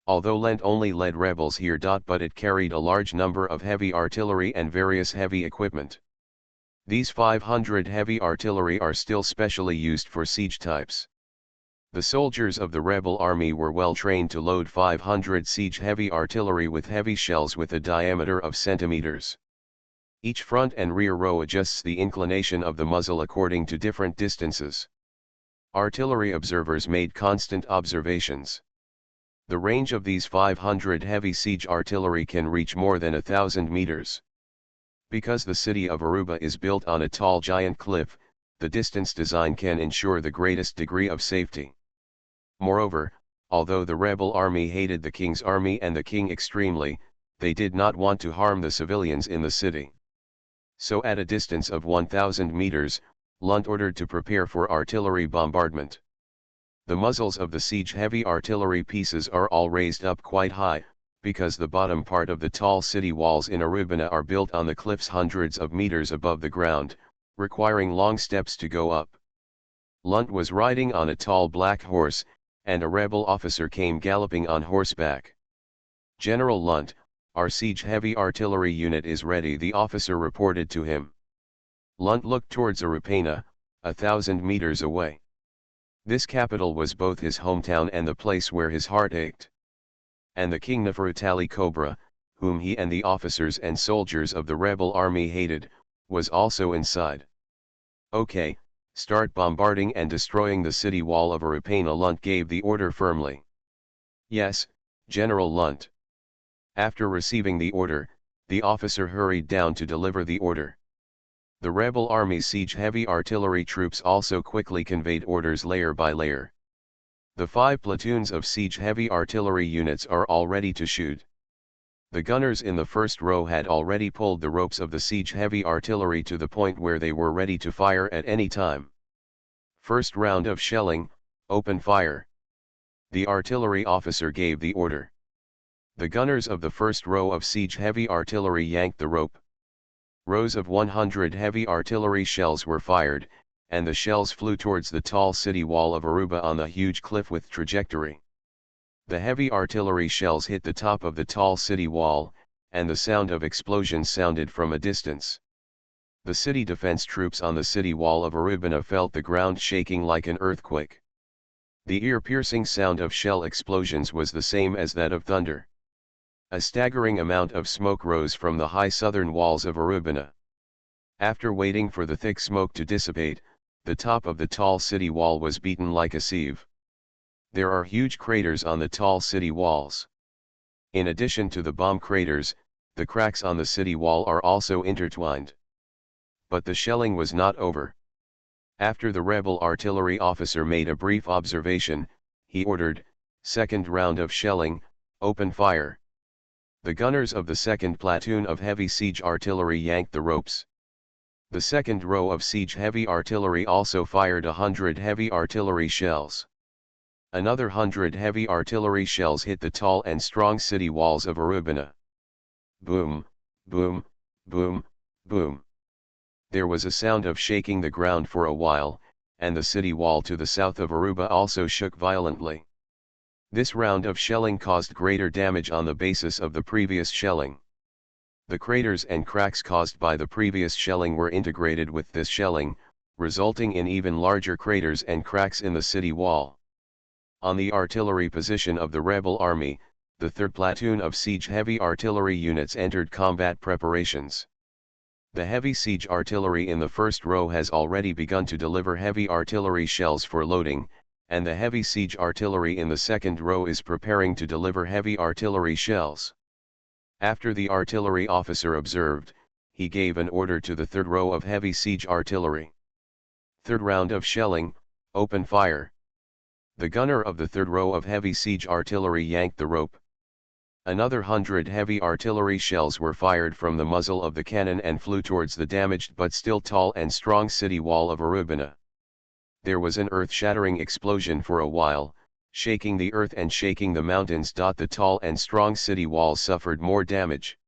Although Lent only led rebels here. But it carried a large number of heavy artillery and various heavy equipment. These 500 heavy artillery are still specially used for siege types. The soldiers of the rebel army were well trained to load 500 siege heavy artillery with heavy shells with a diameter of centimeters. Each front and rear row adjusts the inclination of the muzzle according to different distances. Artillery observers made constant observations. The range of these 500 heavy siege artillery can reach more than 1,000 meters. Because the city of Aruba is built on a tall giant cliff, the distance design can ensure the greatest degree of safety. Moreover, although the rebel army hated the king's army and the king extremely, they did not want to harm the civilians in the city. So at a distance of 1,000 meters, Lund ordered to prepare for artillery bombardment. The muzzles of the siege heavy artillery pieces are all raised up quite high, because the bottom part of the tall city walls in Arubina are built on the cliffs hundreds of meters above the ground, requiring long steps to go up. Lund was riding on a tall black horse, and a rebel officer came galloping on horseback. "General Lund, our siege heavy artillery unit is ready," the officer reported to him. Lund looked towards Arupana, 1,000 meters away. This capital was both his hometown and the place where his heart ached. And the king Nefertali Cobra, whom he and the officers and soldiers of the rebel army hated, was also inside. "Okay, start bombarding and destroying the city wall of Arupana," Lund gave the order firmly. "Yes, General Lund." After receiving the order, the officer hurried down to deliver the order. The rebel army's siege heavy artillery troops also quickly conveyed orders layer by layer. The 5 platoons of siege heavy artillery units are all ready to shoot. The gunners in the first row had already pulled the ropes of the siege heavy artillery to the point where they were ready to fire at any time. "First round of shelling, open fire." The artillery officer gave the order. The gunners of the first row of siege heavy artillery yanked the rope. Rows of 100 heavy artillery shells were fired, and the shells flew towards the tall city wall of Aruba on the huge cliff with trajectory. The heavy artillery shells hit the top of the tall city wall, and the sound of explosions sounded from a distance. The city defense troops on the city wall of Arubina felt the ground shaking like an earthquake. The ear-piercing sound of shell explosions was the same as that of thunder. A staggering amount of smoke rose from the high southern walls of Arubina. After waiting for the thick smoke to dissipate, the top of the tall city wall was beaten like a sieve. There are huge craters on the tall city walls. In addition to the bomb craters, the cracks on the city wall are also intertwined. But the shelling was not over. After the rebel artillery officer made a brief observation, he ordered, "Second round of shelling, open fire." The gunners of the second platoon of heavy siege artillery yanked the ropes. The second row of siege heavy artillery also fired 100 heavy artillery shells. Another 100 heavy artillery shells hit the tall and strong city walls of Arubina. Boom, boom, boom, boom. There was a sound of shaking the ground for a while, and the city wall to the south of Aruba also shook violently. This round of shelling caused greater damage on the basis of the previous shelling. The craters and cracks caused by the previous shelling were integrated with this shelling, resulting in even larger craters and cracks in the city wall. On the artillery position of the rebel army, the 3rd platoon of siege heavy artillery units entered combat preparations. The heavy siege artillery in the first row has already begun to deliver heavy artillery shells for loading, and the heavy siege artillery in the second row is preparing to deliver heavy artillery shells. After the artillery officer observed, he gave an order to the 3rd row of heavy siege artillery. "Third round of shelling, open fire." The gunner of the 3rd row of heavy siege artillery yanked the rope. Another 100 heavy artillery shells were fired from the muzzle of the cannon and flew towards the damaged but still tall and strong city wall of Arubina. There was an earth-shattering explosion for a while, shaking the earth and shaking the mountains. The tall and strong city walls suffered more damage.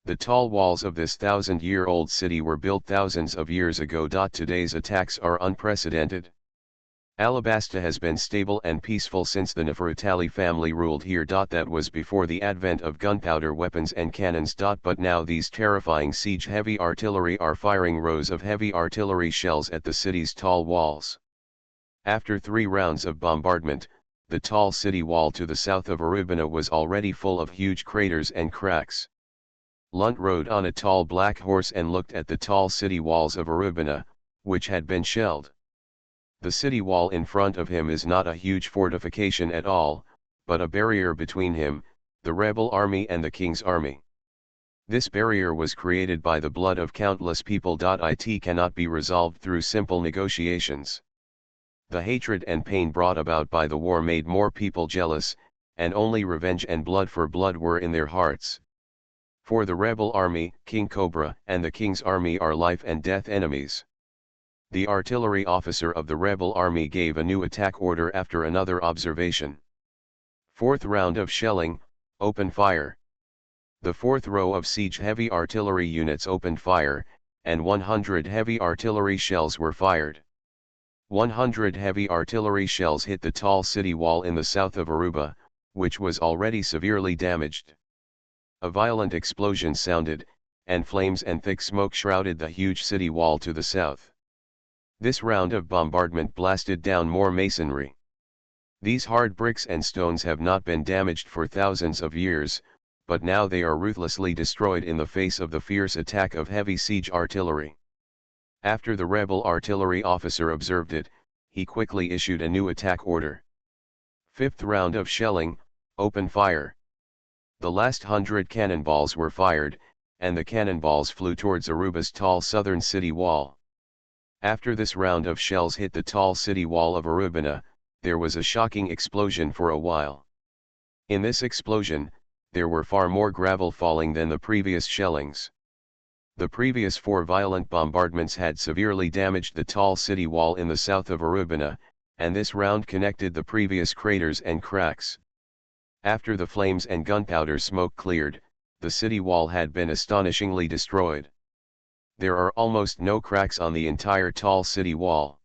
The tall walls of this 1,000-year-old city were built thousands of years ago. Today's attacks are unprecedented. Alabasta has been stable and peaceful since the Nefertali family ruled here. That was before the advent of gunpowder weapons and cannons. But now these terrifying siege heavy artillery are firing rows of heavy artillery shells at the city's tall walls. After 3 rounds of bombardment, the tall city wall to the south of Arubina was already full of huge craters and cracks. Lund rode on a tall black horse and looked at the tall city walls of Arubina, which had been shelled. The city wall in front of him is not a huge fortification at all, but a barrier between him, the rebel army and the king's army. This barrier was created by the blood of countless people. It cannot be resolved through simple negotiations. The hatred and pain brought about by the war made more people jealous, and only revenge and blood for blood were in their hearts. For the rebel army, King Cobra and the king's army are life and death enemies. The artillery officer of the rebel army gave a new attack order after another observation. Fourth round of shelling, open fire. The fourth row of siege heavy artillery units opened fire, and 100 heavy artillery shells were fired. 100 heavy artillery shells hit the tall city wall in the south of Aruba, which was already severely damaged. A violent explosion sounded, and flames and thick smoke shrouded the huge city wall to the south. This round of bombardment blasted down more masonry. These hard bricks and stones have not been damaged for thousands of years, but now they are ruthlessly destroyed in the face of the fierce attack of heavy siege artillery. After the rebel artillery officer observed it, he quickly issued a new attack order. Fifth round of shelling, open fire. The last 100 cannonballs were fired, and the cannonballs flew towards Aruba's tall southern city wall. After this round of shells hit the tall city wall of Arubina, there was a shocking explosion for a while. In this explosion, there were far more gravel falling than the previous shellings. The previous 4 violent bombardments had severely damaged the tall city wall in the south of Arubina, and this round connected the previous craters and cracks. After the flames and gunpowder smoke cleared, the city wall had been astonishingly destroyed. There are almost no cracks on the entire tall city wall.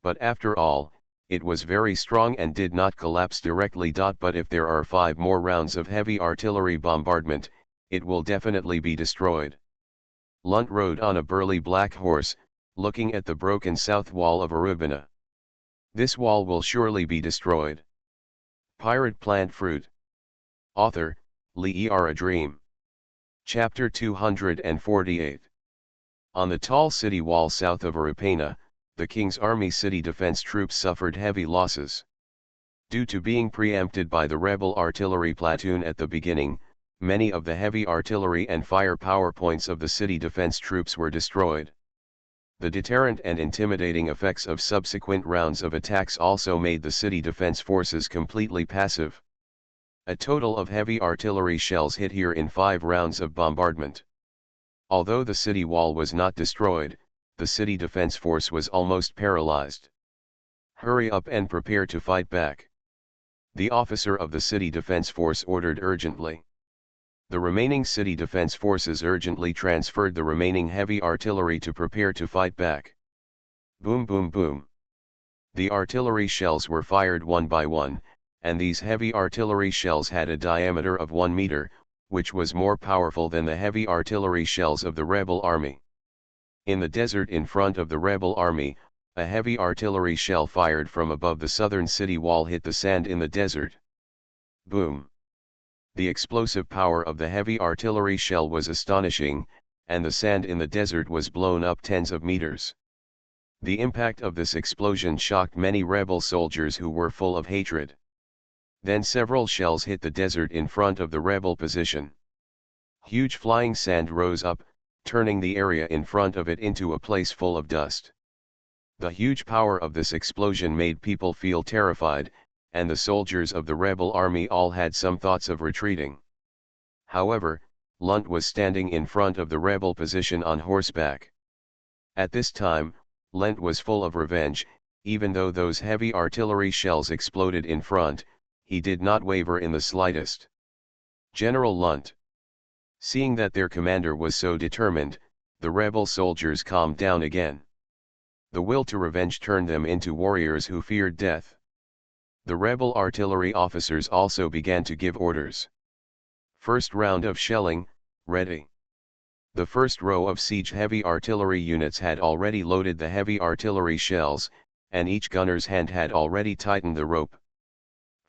But after all, it was very strong and did not collapse directly. But if there are 5 more rounds of heavy artillery bombardment, it will definitely be destroyed. Lunt rode on a burly black horse, looking at the broken south wall of Arubina. This wall will surely be destroyed. Pirate Plant Fruit. Author, Lee-Er A Dream. Chapter 248. On the tall city wall south of Arupana, the King's Army city defense troops suffered heavy losses. Due to being preempted by the rebel artillery platoon at the beginning, many of the heavy artillery and fire power points of the city defense troops were destroyed. The deterrent and intimidating effects of subsequent rounds of attacks also made the city defense forces completely passive. A total of heavy artillery shells hit here in 5 rounds of bombardment. Although the city wall was not destroyed, the city defense force was almost paralyzed. Hurry up and prepare to fight back. The officer of the city defense force ordered urgently. The remaining city defense forces urgently transferred the remaining heavy artillery to prepare to fight back. Boom boom boom. The artillery shells were fired one by one, and these heavy artillery shells had a diameter of 1 meter, which was more powerful than the heavy artillery shells of the rebel army. In the desert in front of the rebel army, a heavy artillery shell fired from above the southern city wall hit the sand in the desert. Boom! The explosive power of the heavy artillery shell was astonishing, and the sand in the desert was blown up tens of meters. The impact of this explosion shocked many rebel soldiers who were full of hatred. Then several shells hit the desert in front of the rebel position. Huge flying sand rose up, turning the area in front of it into a place full of dust. The huge power of this explosion made people feel terrified, and the soldiers of the rebel army all had some thoughts of retreating. However, Lunt was standing in front of the rebel position on horseback. At this time, Lunt was full of revenge. Even though those heavy artillery shells exploded in front, he did not waver in the slightest. General Lunt. Seeing that their commander was so determined, the rebel soldiers calmed down again. The will to revenge turned them into warriors who feared death. The rebel artillery officers also began to give orders. First round of shelling, ready. The first row of siege heavy artillery units had already loaded the heavy artillery shells, and each gunner's hand had already tightened the rope.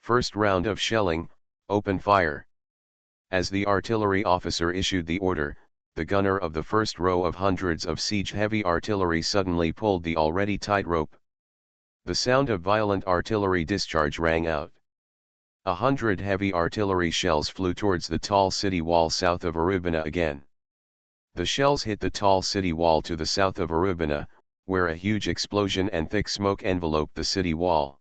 First round of shelling, open fire. As the artillery officer issued the order, the gunner of the first row of hundreds of siege heavy artillery suddenly pulled the already tight rope. The sound of violent artillery discharge rang out. 100 heavy artillery shells flew towards the tall city wall south of Arubina again. The shells hit the tall city wall to the south of Arubina, where a huge explosion and thick smoke enveloped the city wall.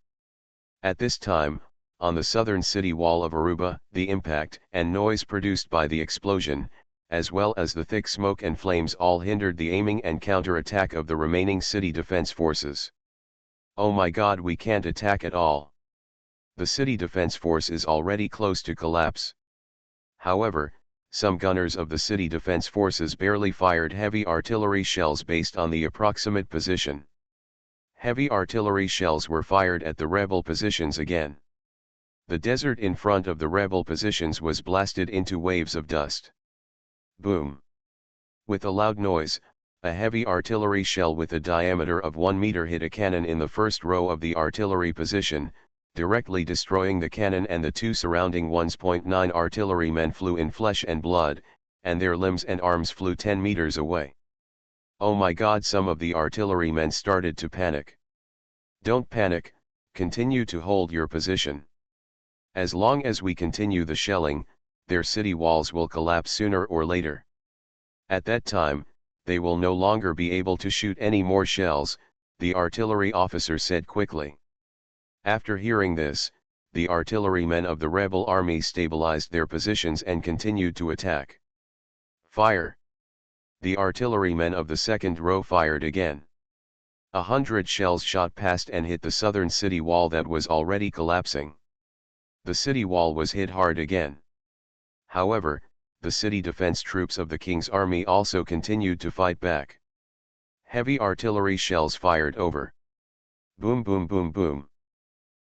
At this time, on the southern city wall of Aruba, the impact and noise produced by the explosion, as well as the thick smoke and flames, all hindered the aiming and counter-attack of the remaining city defense forces. "Oh my God, we can't attack at all. The city defense force is already close to collapse." However, some gunners of the city defense forces barely fired heavy artillery shells based on the approximate position. Heavy artillery shells were fired at the rebel positions again. The desert in front of the rebel positions was blasted into waves of dust. Boom! With a loud noise, a heavy artillery shell with a diameter of 1 meter hit a cannon in the first row of the artillery position, directly destroying the cannon, and the two surrounding 1.9 artillerymen flew in flesh and blood, and their limbs and arms flew 10 meters away. "Oh my God," some of the artillerymen started to panic. "Don't panic, continue to hold your position. As long as we continue the shelling, their city walls will collapse sooner or later. At that time, they will no longer be able to shoot any more shells," the artillery officer said quickly. After hearing this, the artillerymen of the rebel army stabilized their positions and continued to attack. "Fire!" The artillerymen of the second row fired again. 100 shells shot past and hit the southern city wall that was already collapsing. The city wall was hit hard again. However, the city defense troops of the King's army also continued to fight back. Heavy artillery shells fired over. Boom, boom, boom, boom.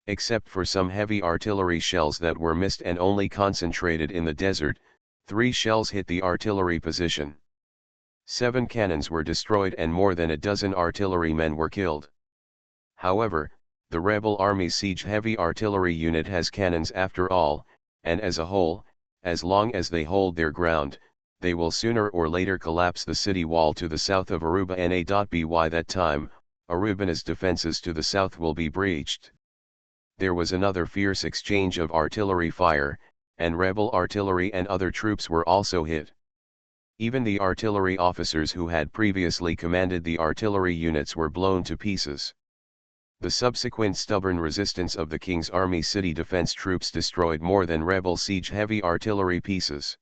Except for some heavy artillery shells that were missed and only concentrated in the desert, 3 shells hit the artillery position. 7 cannons were destroyed and more than a dozen artillerymen were killed. However, the rebel army's siege heavy artillery unit has cannons after all, and as a whole, as long as they hold their ground, they will sooner or later collapse the city wall to the south of Aruba. By that time, Aruba's defenses to the south will be breached. There was another fierce exchange of artillery fire, and rebel artillery and other troops were also hit. Even the artillery officers who had previously commanded the artillery units were blown to pieces. The subsequent stubborn resistance of the King's Army city defense troops destroyed more than rebel siege heavy artillery pieces.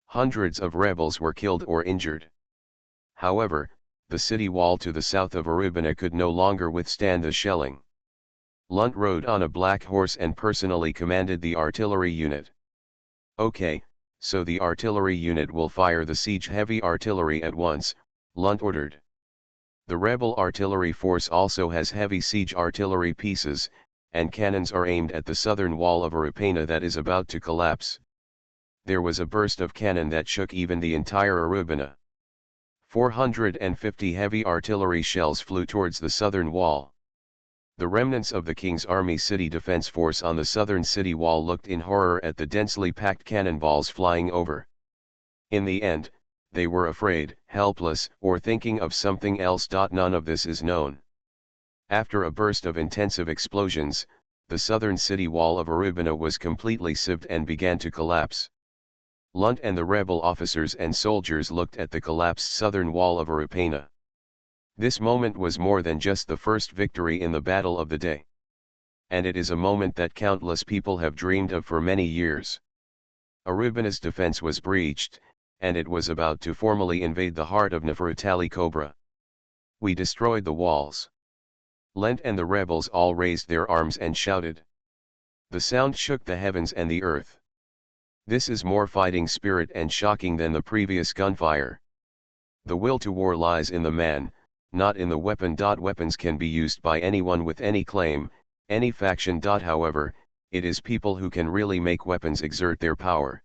Hundreds of rebels were killed or injured. However, the city wall to the south of Aruba could no longer withstand the shelling. Lunt rode on a black horse and personally commanded the artillery unit. "Okay, so the artillery unit will fire the siege heavy artillery at once," Lunt ordered. The rebel artillery force also has heavy siege artillery pieces, and cannons are aimed at the southern wall of Aruba that is about to collapse. There was a burst of cannon that shook even the entire Aruba. 450 heavy artillery shells flew towards the southern wall. The remnants of the King's Army city defense force on the southern city wall looked in horror at the densely packed cannonballs flying over. In the end, they were afraid, helpless, or thinking of something else. None of this is known. After a burst of intensive explosions, the southern city wall of Aruba was completely sieved and began to collapse. Lunt and the rebel officers and soldiers looked at the collapsed southern wall of Aruba. This moment was more than just the first victory in the battle of the day. And it is a moment that countless people have dreamed of for many years. Aruba's defense was breached, and it was about to formally invade the heart of Nefertali Cobra. "We destroyed the walls." Lent and the rebels all raised their arms and shouted. The sound shook the heavens and the earth. This is more fighting spirit and shocking than the previous gunfire. The will to war lies in the man, not in the weapon. Weapons can be used by anyone with any claim, any faction. However, it is people who can really make weapons exert their power.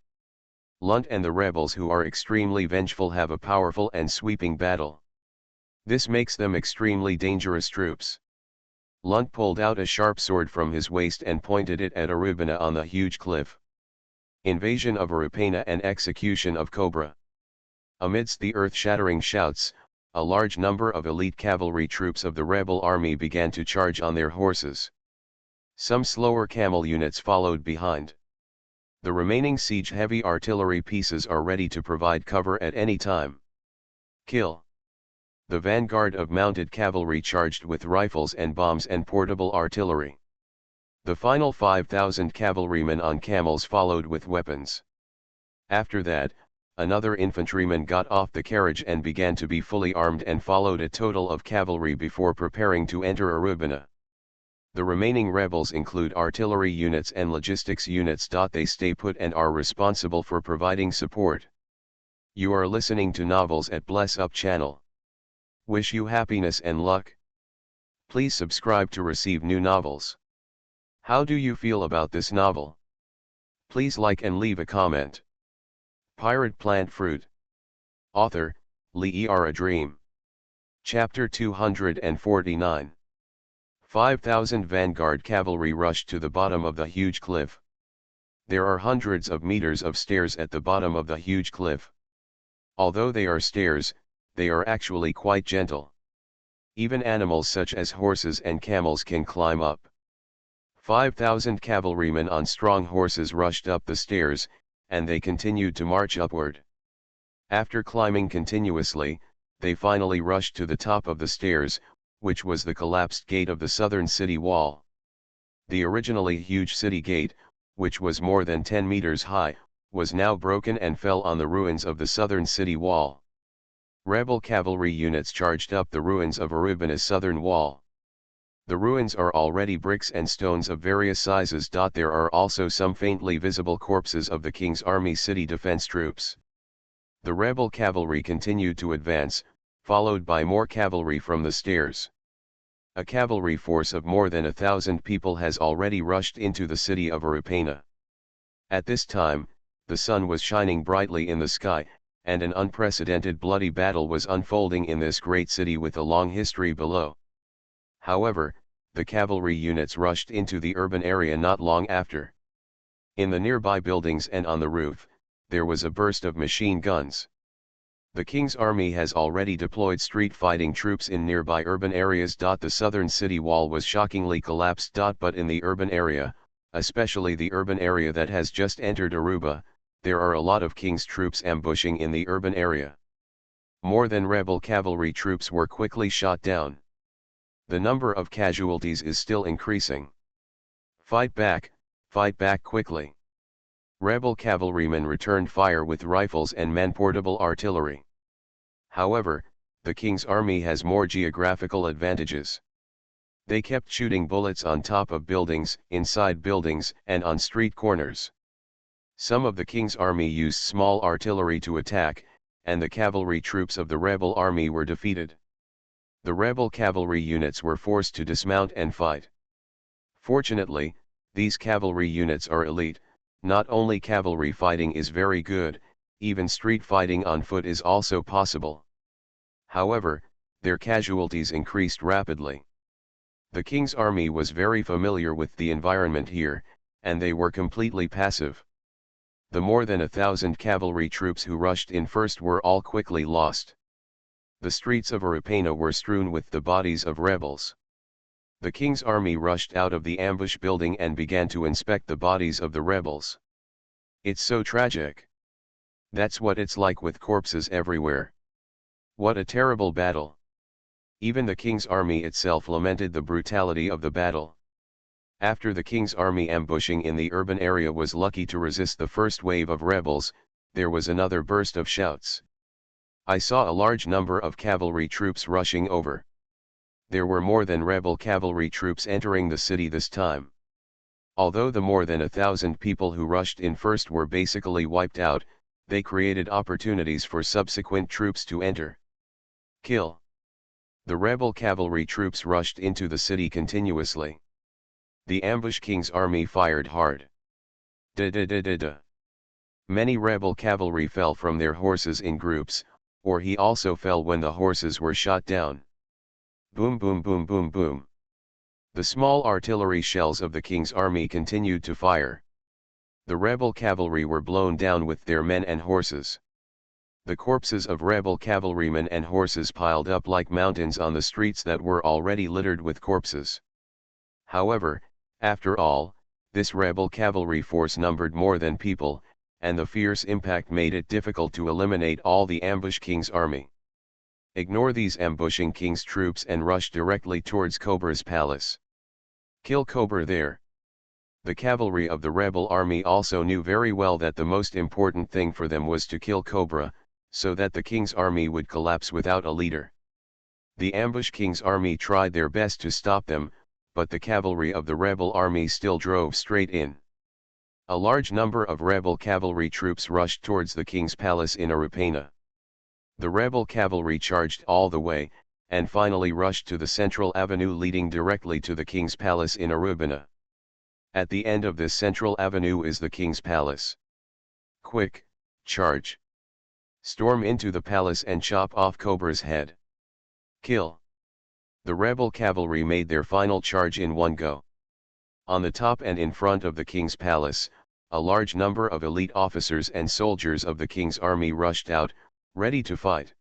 Lunt and the rebels, who are extremely vengeful, have a powerful and sweeping battle. This makes them extremely dangerous troops. Lunt pulled out a sharp sword from his waist and pointed it at Aruba on the huge cliff. Invasion of Aruba and execution of Cobra. Amidst the earth-shattering shouts, a large number of elite cavalry troops of the rebel army began to charge on their horses. Some slower camel units followed behind. The remaining siege heavy artillery pieces are ready to provide cover at any time. Kill. The vanguard of mounted cavalry charged with rifles and bombs and portable artillery. The final 5,000 cavalrymen on camels followed with weapons. After that, another infantryman got off the carriage and began to be fully armed and followed a total of cavalry before preparing to enter Arubina. The remaining rebels include artillery units and logistics units. They stay put and are responsible for providing support. You are listening to Novels at Bless Up channel. Wish you happiness and luck. Please subscribe to receive new novels. How do you feel about this novel? Please like and leave a comment. Pirate Plant Fruit. Author, Lee A Dream. Chapter 249. 5,000 vanguard cavalry rushed to the bottom of the huge cliff. There are hundreds of meters of stairs at the bottom of the huge cliff. Although they are stairs, they are actually quite gentle. Even animals such as horses and camels can climb up. 5,000 cavalrymen on strong horses rushed up the stairs, and they continued to march upward. After climbing continuously, they finally rushed to the top of the stairs, which was the collapsed gate of the southern city wall. The originally huge city gate, which was more than 10 meters high, was now broken and fell on the ruins of the southern city wall. Rebel cavalry units charged up the ruins of Arubina's southern wall. The ruins are already bricks and stones of various sizes. There are also some faintly visible corpses of the King's Army city defense troops. The rebel cavalry continued to advance, followed by more cavalry from the stairs. A cavalry force of more than 1,000 people has already rushed into the city of Arupana. At this time, the sun was shining brightly in the sky, and an unprecedented bloody battle was unfolding in this great city with a long history below. However, the cavalry units rushed into the urban area not long after. In the nearby buildings and on the roof, there was a burst of machine guns. The King's Army has already deployed street fighting troops in nearby urban areas. The southern city wall was shockingly collapsed. But in the urban area, especially the urban area that has just entered Aruba, there are a lot of King's troops ambushing in the urban area. More than rebel cavalry troops were quickly shot down. The number of casualties is still increasing. Fight back quickly. Rebel cavalrymen returned fire with rifles and man-portable artillery. However, the King's Army has more geographical advantages. They kept shooting bullets on top of buildings, inside buildings, and on street corners. Some of the King's Army used small artillery to attack, and the cavalry troops of the rebel army were defeated. The rebel cavalry units were forced to dismount and fight. Fortunately, these cavalry units are elite. Not only cavalry fighting is very good, even street fighting on foot is also possible. However, their casualties increased rapidly. The King's Army was very familiar with the environment here, and they were completely passive. The more than 1,000 cavalry troops who rushed in first were all quickly lost. The streets of Arupana were strewn with the bodies of rebels. The King's Army rushed out of the ambush building and began to inspect the bodies of the rebels. It's so tragic. That's what it's like with corpses everywhere. What a terrible battle. Even the King's Army itself lamented the brutality of the battle. After the King's Army ambushing in the urban area was lucky to resist the first wave of rebels, there was another burst of shouts. I saw a large number of cavalry troops rushing over. There were more than rebel cavalry troops entering the city this time. Although the more than 1,000 people who rushed in first were basically wiped out, they created opportunities for subsequent troops to enter. Kill. The rebel cavalry troops rushed into the city continuously. The ambush King's Army fired hard. Da-da-da-da-da. Many rebel cavalry fell from their horses in groups, or he also fell when the horses were shot down. Boom boom boom boom boom. The small artillery shells of the King's Army continued to fire. The rebel cavalry were blown down with their men and horses. The corpses of rebel cavalrymen and horses piled up like mountains on the streets that were already littered with corpses. However, after all, this rebel cavalry force numbered more than people, and the fierce impact made it difficult to eliminate all the ambush King's Army. Ignore these ambushing king's troops and rush directly towards Cobra's palace. Kill Cobra there. The cavalry of the rebel army also knew very well that the most important thing for them was to kill Cobra, so that the king's army would collapse without a leader. The ambush king's army tried their best to stop them, but the cavalry of the rebel army still drove straight in. A large number of rebel cavalry troops rushed towards the king's palace in Arupana. The rebel cavalry charged all the way, and finally rushed to the central avenue leading directly to the king's palace in Arubana. At the end of this central avenue is the king's palace. Quick, charge. Storm into the palace and chop off Cobra's head. Kill. The rebel cavalry made their final charge in one go. On the top and in front of the king's palace, a large number of elite officers and soldiers of the king's army rushed out, ready to fight.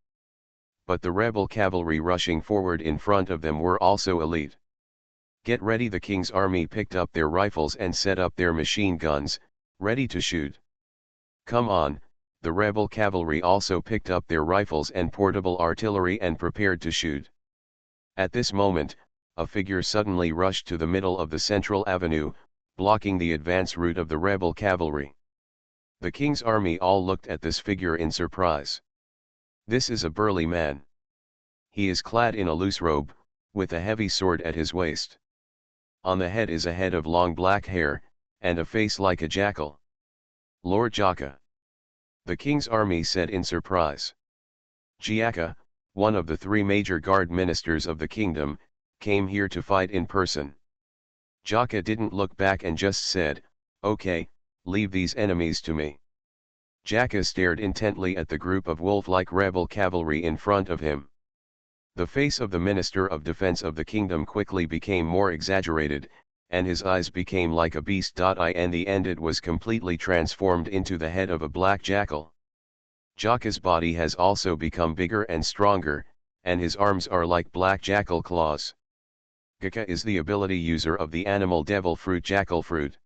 But the rebel cavalry rushing forward in front of them were also elite. Get ready! The king's army picked up their rifles and set up their machine guns, ready to shoot. Come on, the rebel cavalry also picked up their rifles and portable artillery and prepared to shoot. At this moment, a figure suddenly rushed to the middle of the central avenue, blocking the advance route of the rebel cavalry. The king's army all looked at this figure in surprise. This is a burly man. He is clad in a loose robe, with a heavy sword at his waist. On the head is a head of long black hair, and a face like a jackal. Lord Jaka. The king's army said in surprise. Jaka, one of the three major guard ministers of the kingdom, came here to fight in person. Jaka didn't look back and just said, "Okay, leave these enemies to me." Jaka stared intently at the group of wolf-like rebel cavalry in front of him. The face of the Minister of Defense of the kingdom quickly became more exaggerated, and his eyes became like a beast. In the end it was completely transformed into the head of a black jackal. Jaka's body has also become bigger and stronger, and his arms are like black jackal claws. Jaka is the ability user of the animal devil fruit jackal fruit.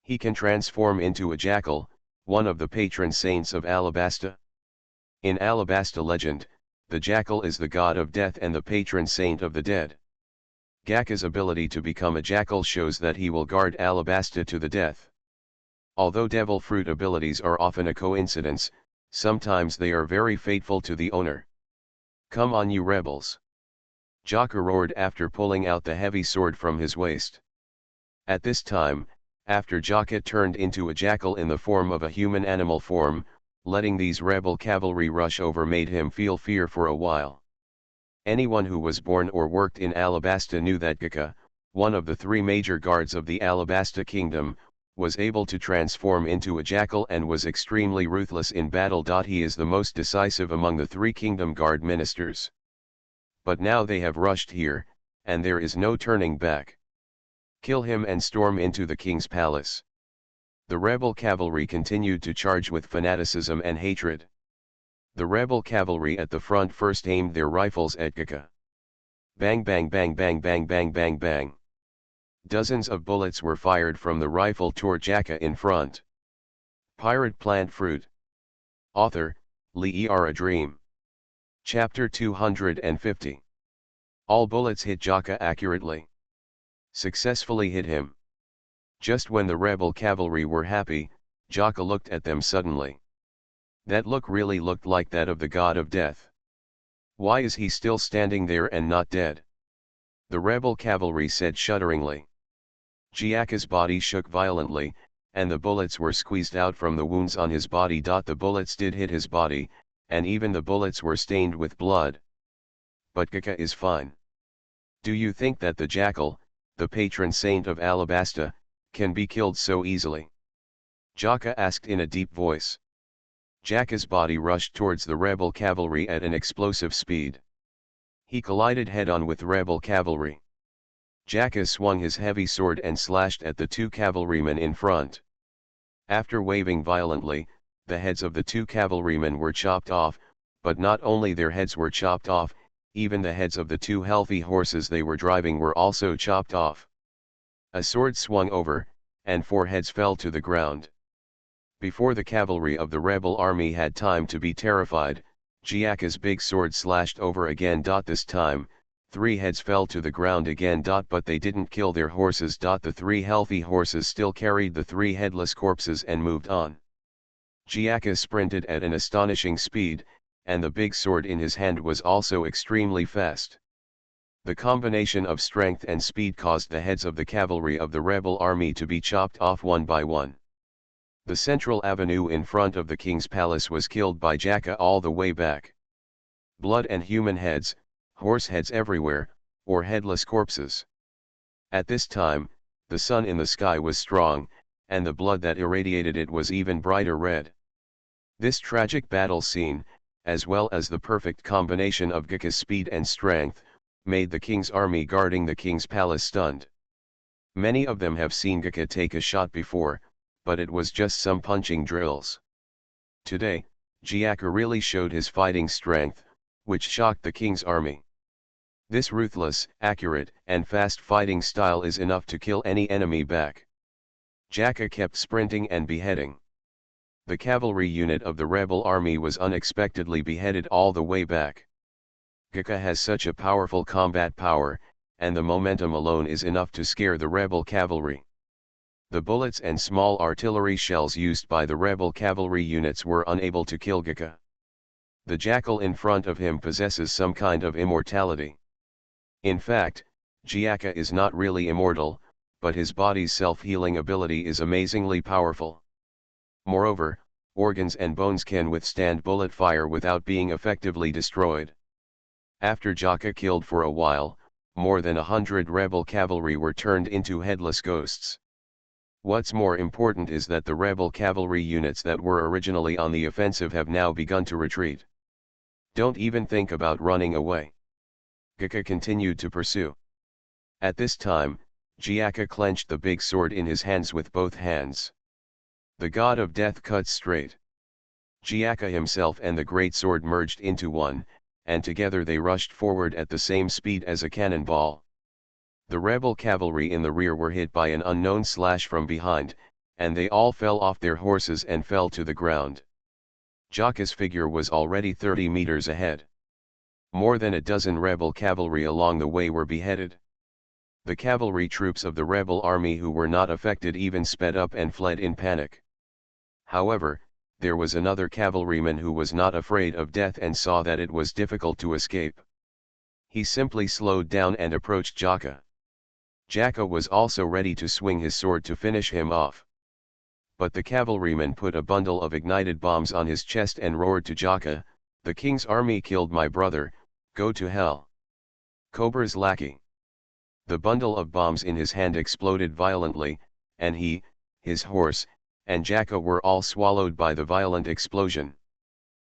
He can transform into a jackal, one of the patron saints of Alabasta. In Alabasta legend, the jackal is the god of death and the patron saint of the dead. Jaka's ability to become a jackal shows that he will guard Alabasta to the death. Although devil fruit abilities are often a coincidence, sometimes they are very fateful to the owner. Come on, you rebels! Jaka roared after pulling out the heavy sword from his waist. At this time, after Jaka turned into a jackal in the form of a human animal form, letting these rebel cavalry rush over made him feel fear for a while. Anyone who was born or worked in Alabasta knew that Jaka, one of the three major guards of the Alabasta kingdom, was able to transform into a jackal and was extremely ruthless in battle. He is the most decisive among the three kingdom guard ministers. But now they have rushed here, and there is no turning back. Kill him and storm into the king's palace. The rebel cavalry continued to charge with fanaticism and hatred. The rebel cavalry at the front first aimed their rifles at Jaka. Bang bang bang bang bang bang bang bang. Dozens of bullets were fired from the rifle toward Jaka in front. Pirate Plant Fruit. Author, Lee A Dream. Chapter 250. All bullets hit Jaka accurately. Successfully hit him. Just when the rebel cavalry were happy, Jaka looked at them suddenly. That look really looked like that of the god of death. Why is he still standing there and not dead? The rebel cavalry said shudderingly. Jaka's body shook violently, and the bullets were squeezed out from the wounds on his body. The bullets did hit his body, and even the bullets were stained with blood. But Jaka is fine. Do you think that the jackal, the patron saint of Alabasta, can be killed so easily? Jaka asked in a deep voice. Jaka's body rushed towards the rebel cavalry at an explosive speed. He collided head-on with rebel cavalry. Jaka swung his heavy sword and slashed at the two cavalrymen in front. After waving violently, the heads of the two cavalrymen were chopped off, but not only their heads were chopped off, even the heads of the two healthy horses they were driving were also chopped off. A sword swung over, and 4 heads fell to the ground. Before the cavalry of the rebel army had time to be terrified, Jiaka's big sword slashed over again. This time, 3 heads fell to the ground again. But they didn't kill their horses. The 3 healthy horses still carried the 3 headless corpses and moved on. Jiaka sprinted at an astonishing speed, and the big sword in his hand was also extremely fast. The combination of strength and speed caused the heads of the cavalry of the rebel army to be chopped off one by one. The central avenue in front of the king's palace was killed by Jaka all the way back. Blood and human heads, horse heads everywhere, or headless corpses. At this time, the sun in the sky was strong, and the blood that irradiated it was even brighter red. This tragic battle scene, as well as the perfect combination of Gaka's speed and strength, made the king's army guarding the king's palace stunned. Many of them have seen Gaka take a shot before, but it was just some punching drills. Today, Jiaka really showed his fighting strength, which shocked the king's army. This ruthless, accurate, and fast fighting style is enough to kill any enemy back. Jaka kept sprinting and beheading. The cavalry unit of the rebel army was unexpectedly beheaded all the way back. Gaka has such a powerful combat power, and the momentum alone is enough to scare the rebel cavalry. The bullets and small artillery shells used by the rebel cavalry units were unable to kill Gaka. The jackal in front of him possesses some kind of immortality. In fact, Jiaka is not really immortal, but his body's self-healing ability is amazingly powerful. Moreover, organs and bones can withstand bullet fire without being effectively destroyed. After Jaka killed for a while, more than 100 rebel cavalry were turned into headless ghosts. What's more important is that the rebel cavalry units that were originally on the offensive have now begun to retreat. Don't even think about running away. Gaka continued to pursue. At this time, Jiaka clenched the big sword in his hands with both hands. The god of death cut straight. Jiaka himself and the great sword merged into one, and together they rushed forward at the same speed as a cannonball. The rebel cavalry in the rear were hit by an unknown slash from behind, and they all fell off their horses and fell to the ground. Jaka's figure was already 30 meters ahead. More than a dozen rebel cavalry along the way were beheaded. The cavalry troops of the rebel army who were not affected even sped up and fled in panic. However, there was another cavalryman who was not afraid of death and saw that it was difficult to escape. He simply slowed down and approached Jaka. Jaka was also ready to swing his sword to finish him off. But the cavalryman put a bundle of ignited bombs on his chest and roared to Jaka, "The king's army killed my brother, go to hell. Cobra's lackey." The bundle of bombs in his hand exploded violently, and he, his horse, and Jaka were all swallowed by the violent explosion.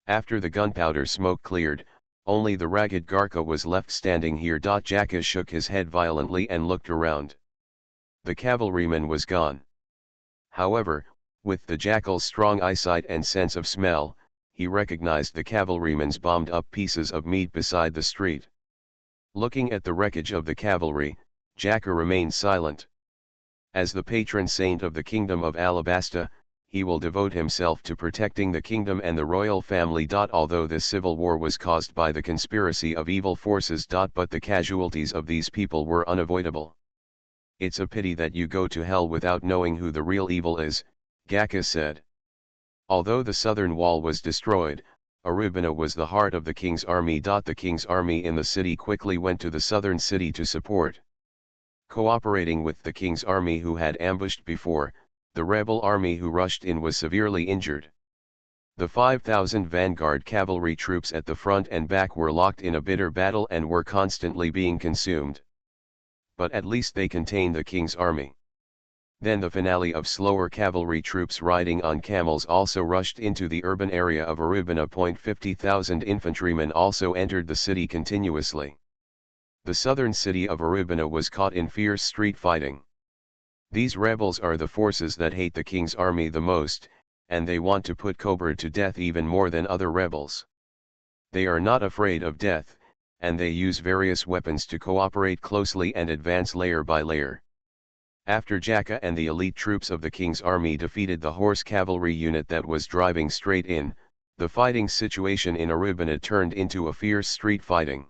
After the gunpowder smoke cleared, only the ragged Garka was left standing here. Jaka shook his head violently and looked around. The cavalryman was gone. However, with the jackal's strong eyesight and sense of smell, he recognized the cavalryman's bombed-up pieces of meat beside the street. Looking at the wreckage of the cavalry, Jaka remained silent. As the patron saint of the kingdom of Alabasta, he will devote himself to protecting the kingdom and the royal family. Although this civil war was caused by the conspiracy of evil forces. But the casualties of these people were unavoidable. "It's a pity that you go to hell without knowing who the real evil is," Gaka said. Although the southern wall was destroyed, Arubina was the heart of the king's army. The king's army in the city quickly went to the southern city to support. Cooperating with the king's army who had ambushed before, the rebel army who rushed in was severely injured. The 5,000 vanguard cavalry troops at the front and back were locked in a bitter battle and were constantly being consumed. But at least they contained the king's army. Then the finale of slower cavalry troops riding on camels also rushed into the urban area of Arubina. 50,000 infantrymen also entered the city continuously. The southern city of Arubina was caught in fierce street fighting. These rebels are the forces that hate the king's army the most, and they want to put Cobra to death even more than other rebels. They are not afraid of death, and they use various weapons to cooperate closely and advance layer by layer. After Jaka and the elite troops of the king's army defeated the horse cavalry unit that was driving straight in, The fighting situation in Aruba turned into a fierce street fighting.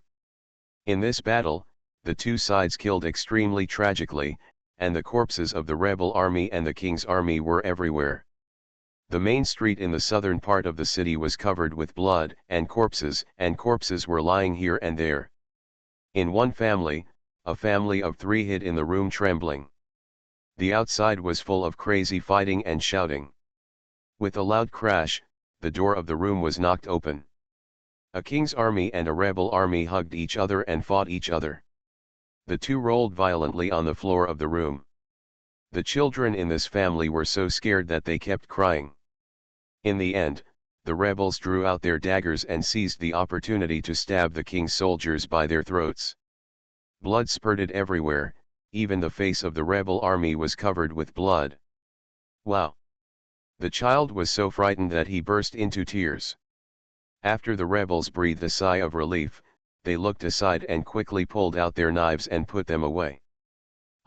In this battle, the two sides killed extremely tragically, and the corpses of the rebel army and the king's army were everywhere. The main street in the southern part of the city was covered with blood and corpses were lying here and there. In one family, a family of 3 hid in the room trembling. The outside was full of crazy fighting and shouting. With a loud crash, the door of the room was knocked open. A king's army and a rebel army hugged each other and fought each other. The two rolled violently on the floor of the room. The children in this family were so scared that they kept crying. In the end, the rebels drew out their daggers and seized the opportunity to stab the king's soldiers by their throats. Blood spurted everywhere, even the face of the rebel army was covered with blood. Wow! The child was so frightened that he burst into tears. After the rebels breathed a sigh of relief, they looked aside and quickly pulled out their knives and put them away.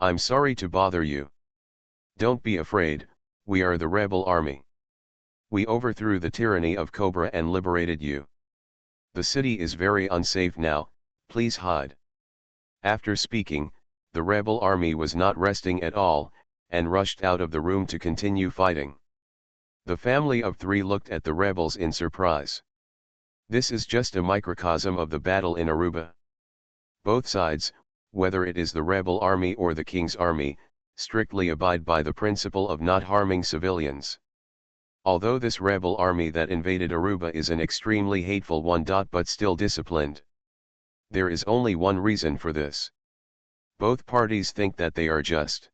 "I'm sorry to bother you. Don't be afraid, we are the rebel army. We overthrew the tyranny of Cobra and liberated you. The city is very unsafe now, please hide." After speaking, the rebel army was not resting at all, and rushed out of the room to continue fighting. The family of 3 looked at the rebels in surprise. This is just a microcosm of the battle in Aruba. Both sides, whether it is the rebel army or the king's army, strictly abide by the principle of not harming civilians. Although this rebel army that invaded Aruba is an extremely hateful one, but still disciplined. There is only one reason for this. Both parties think that they are just.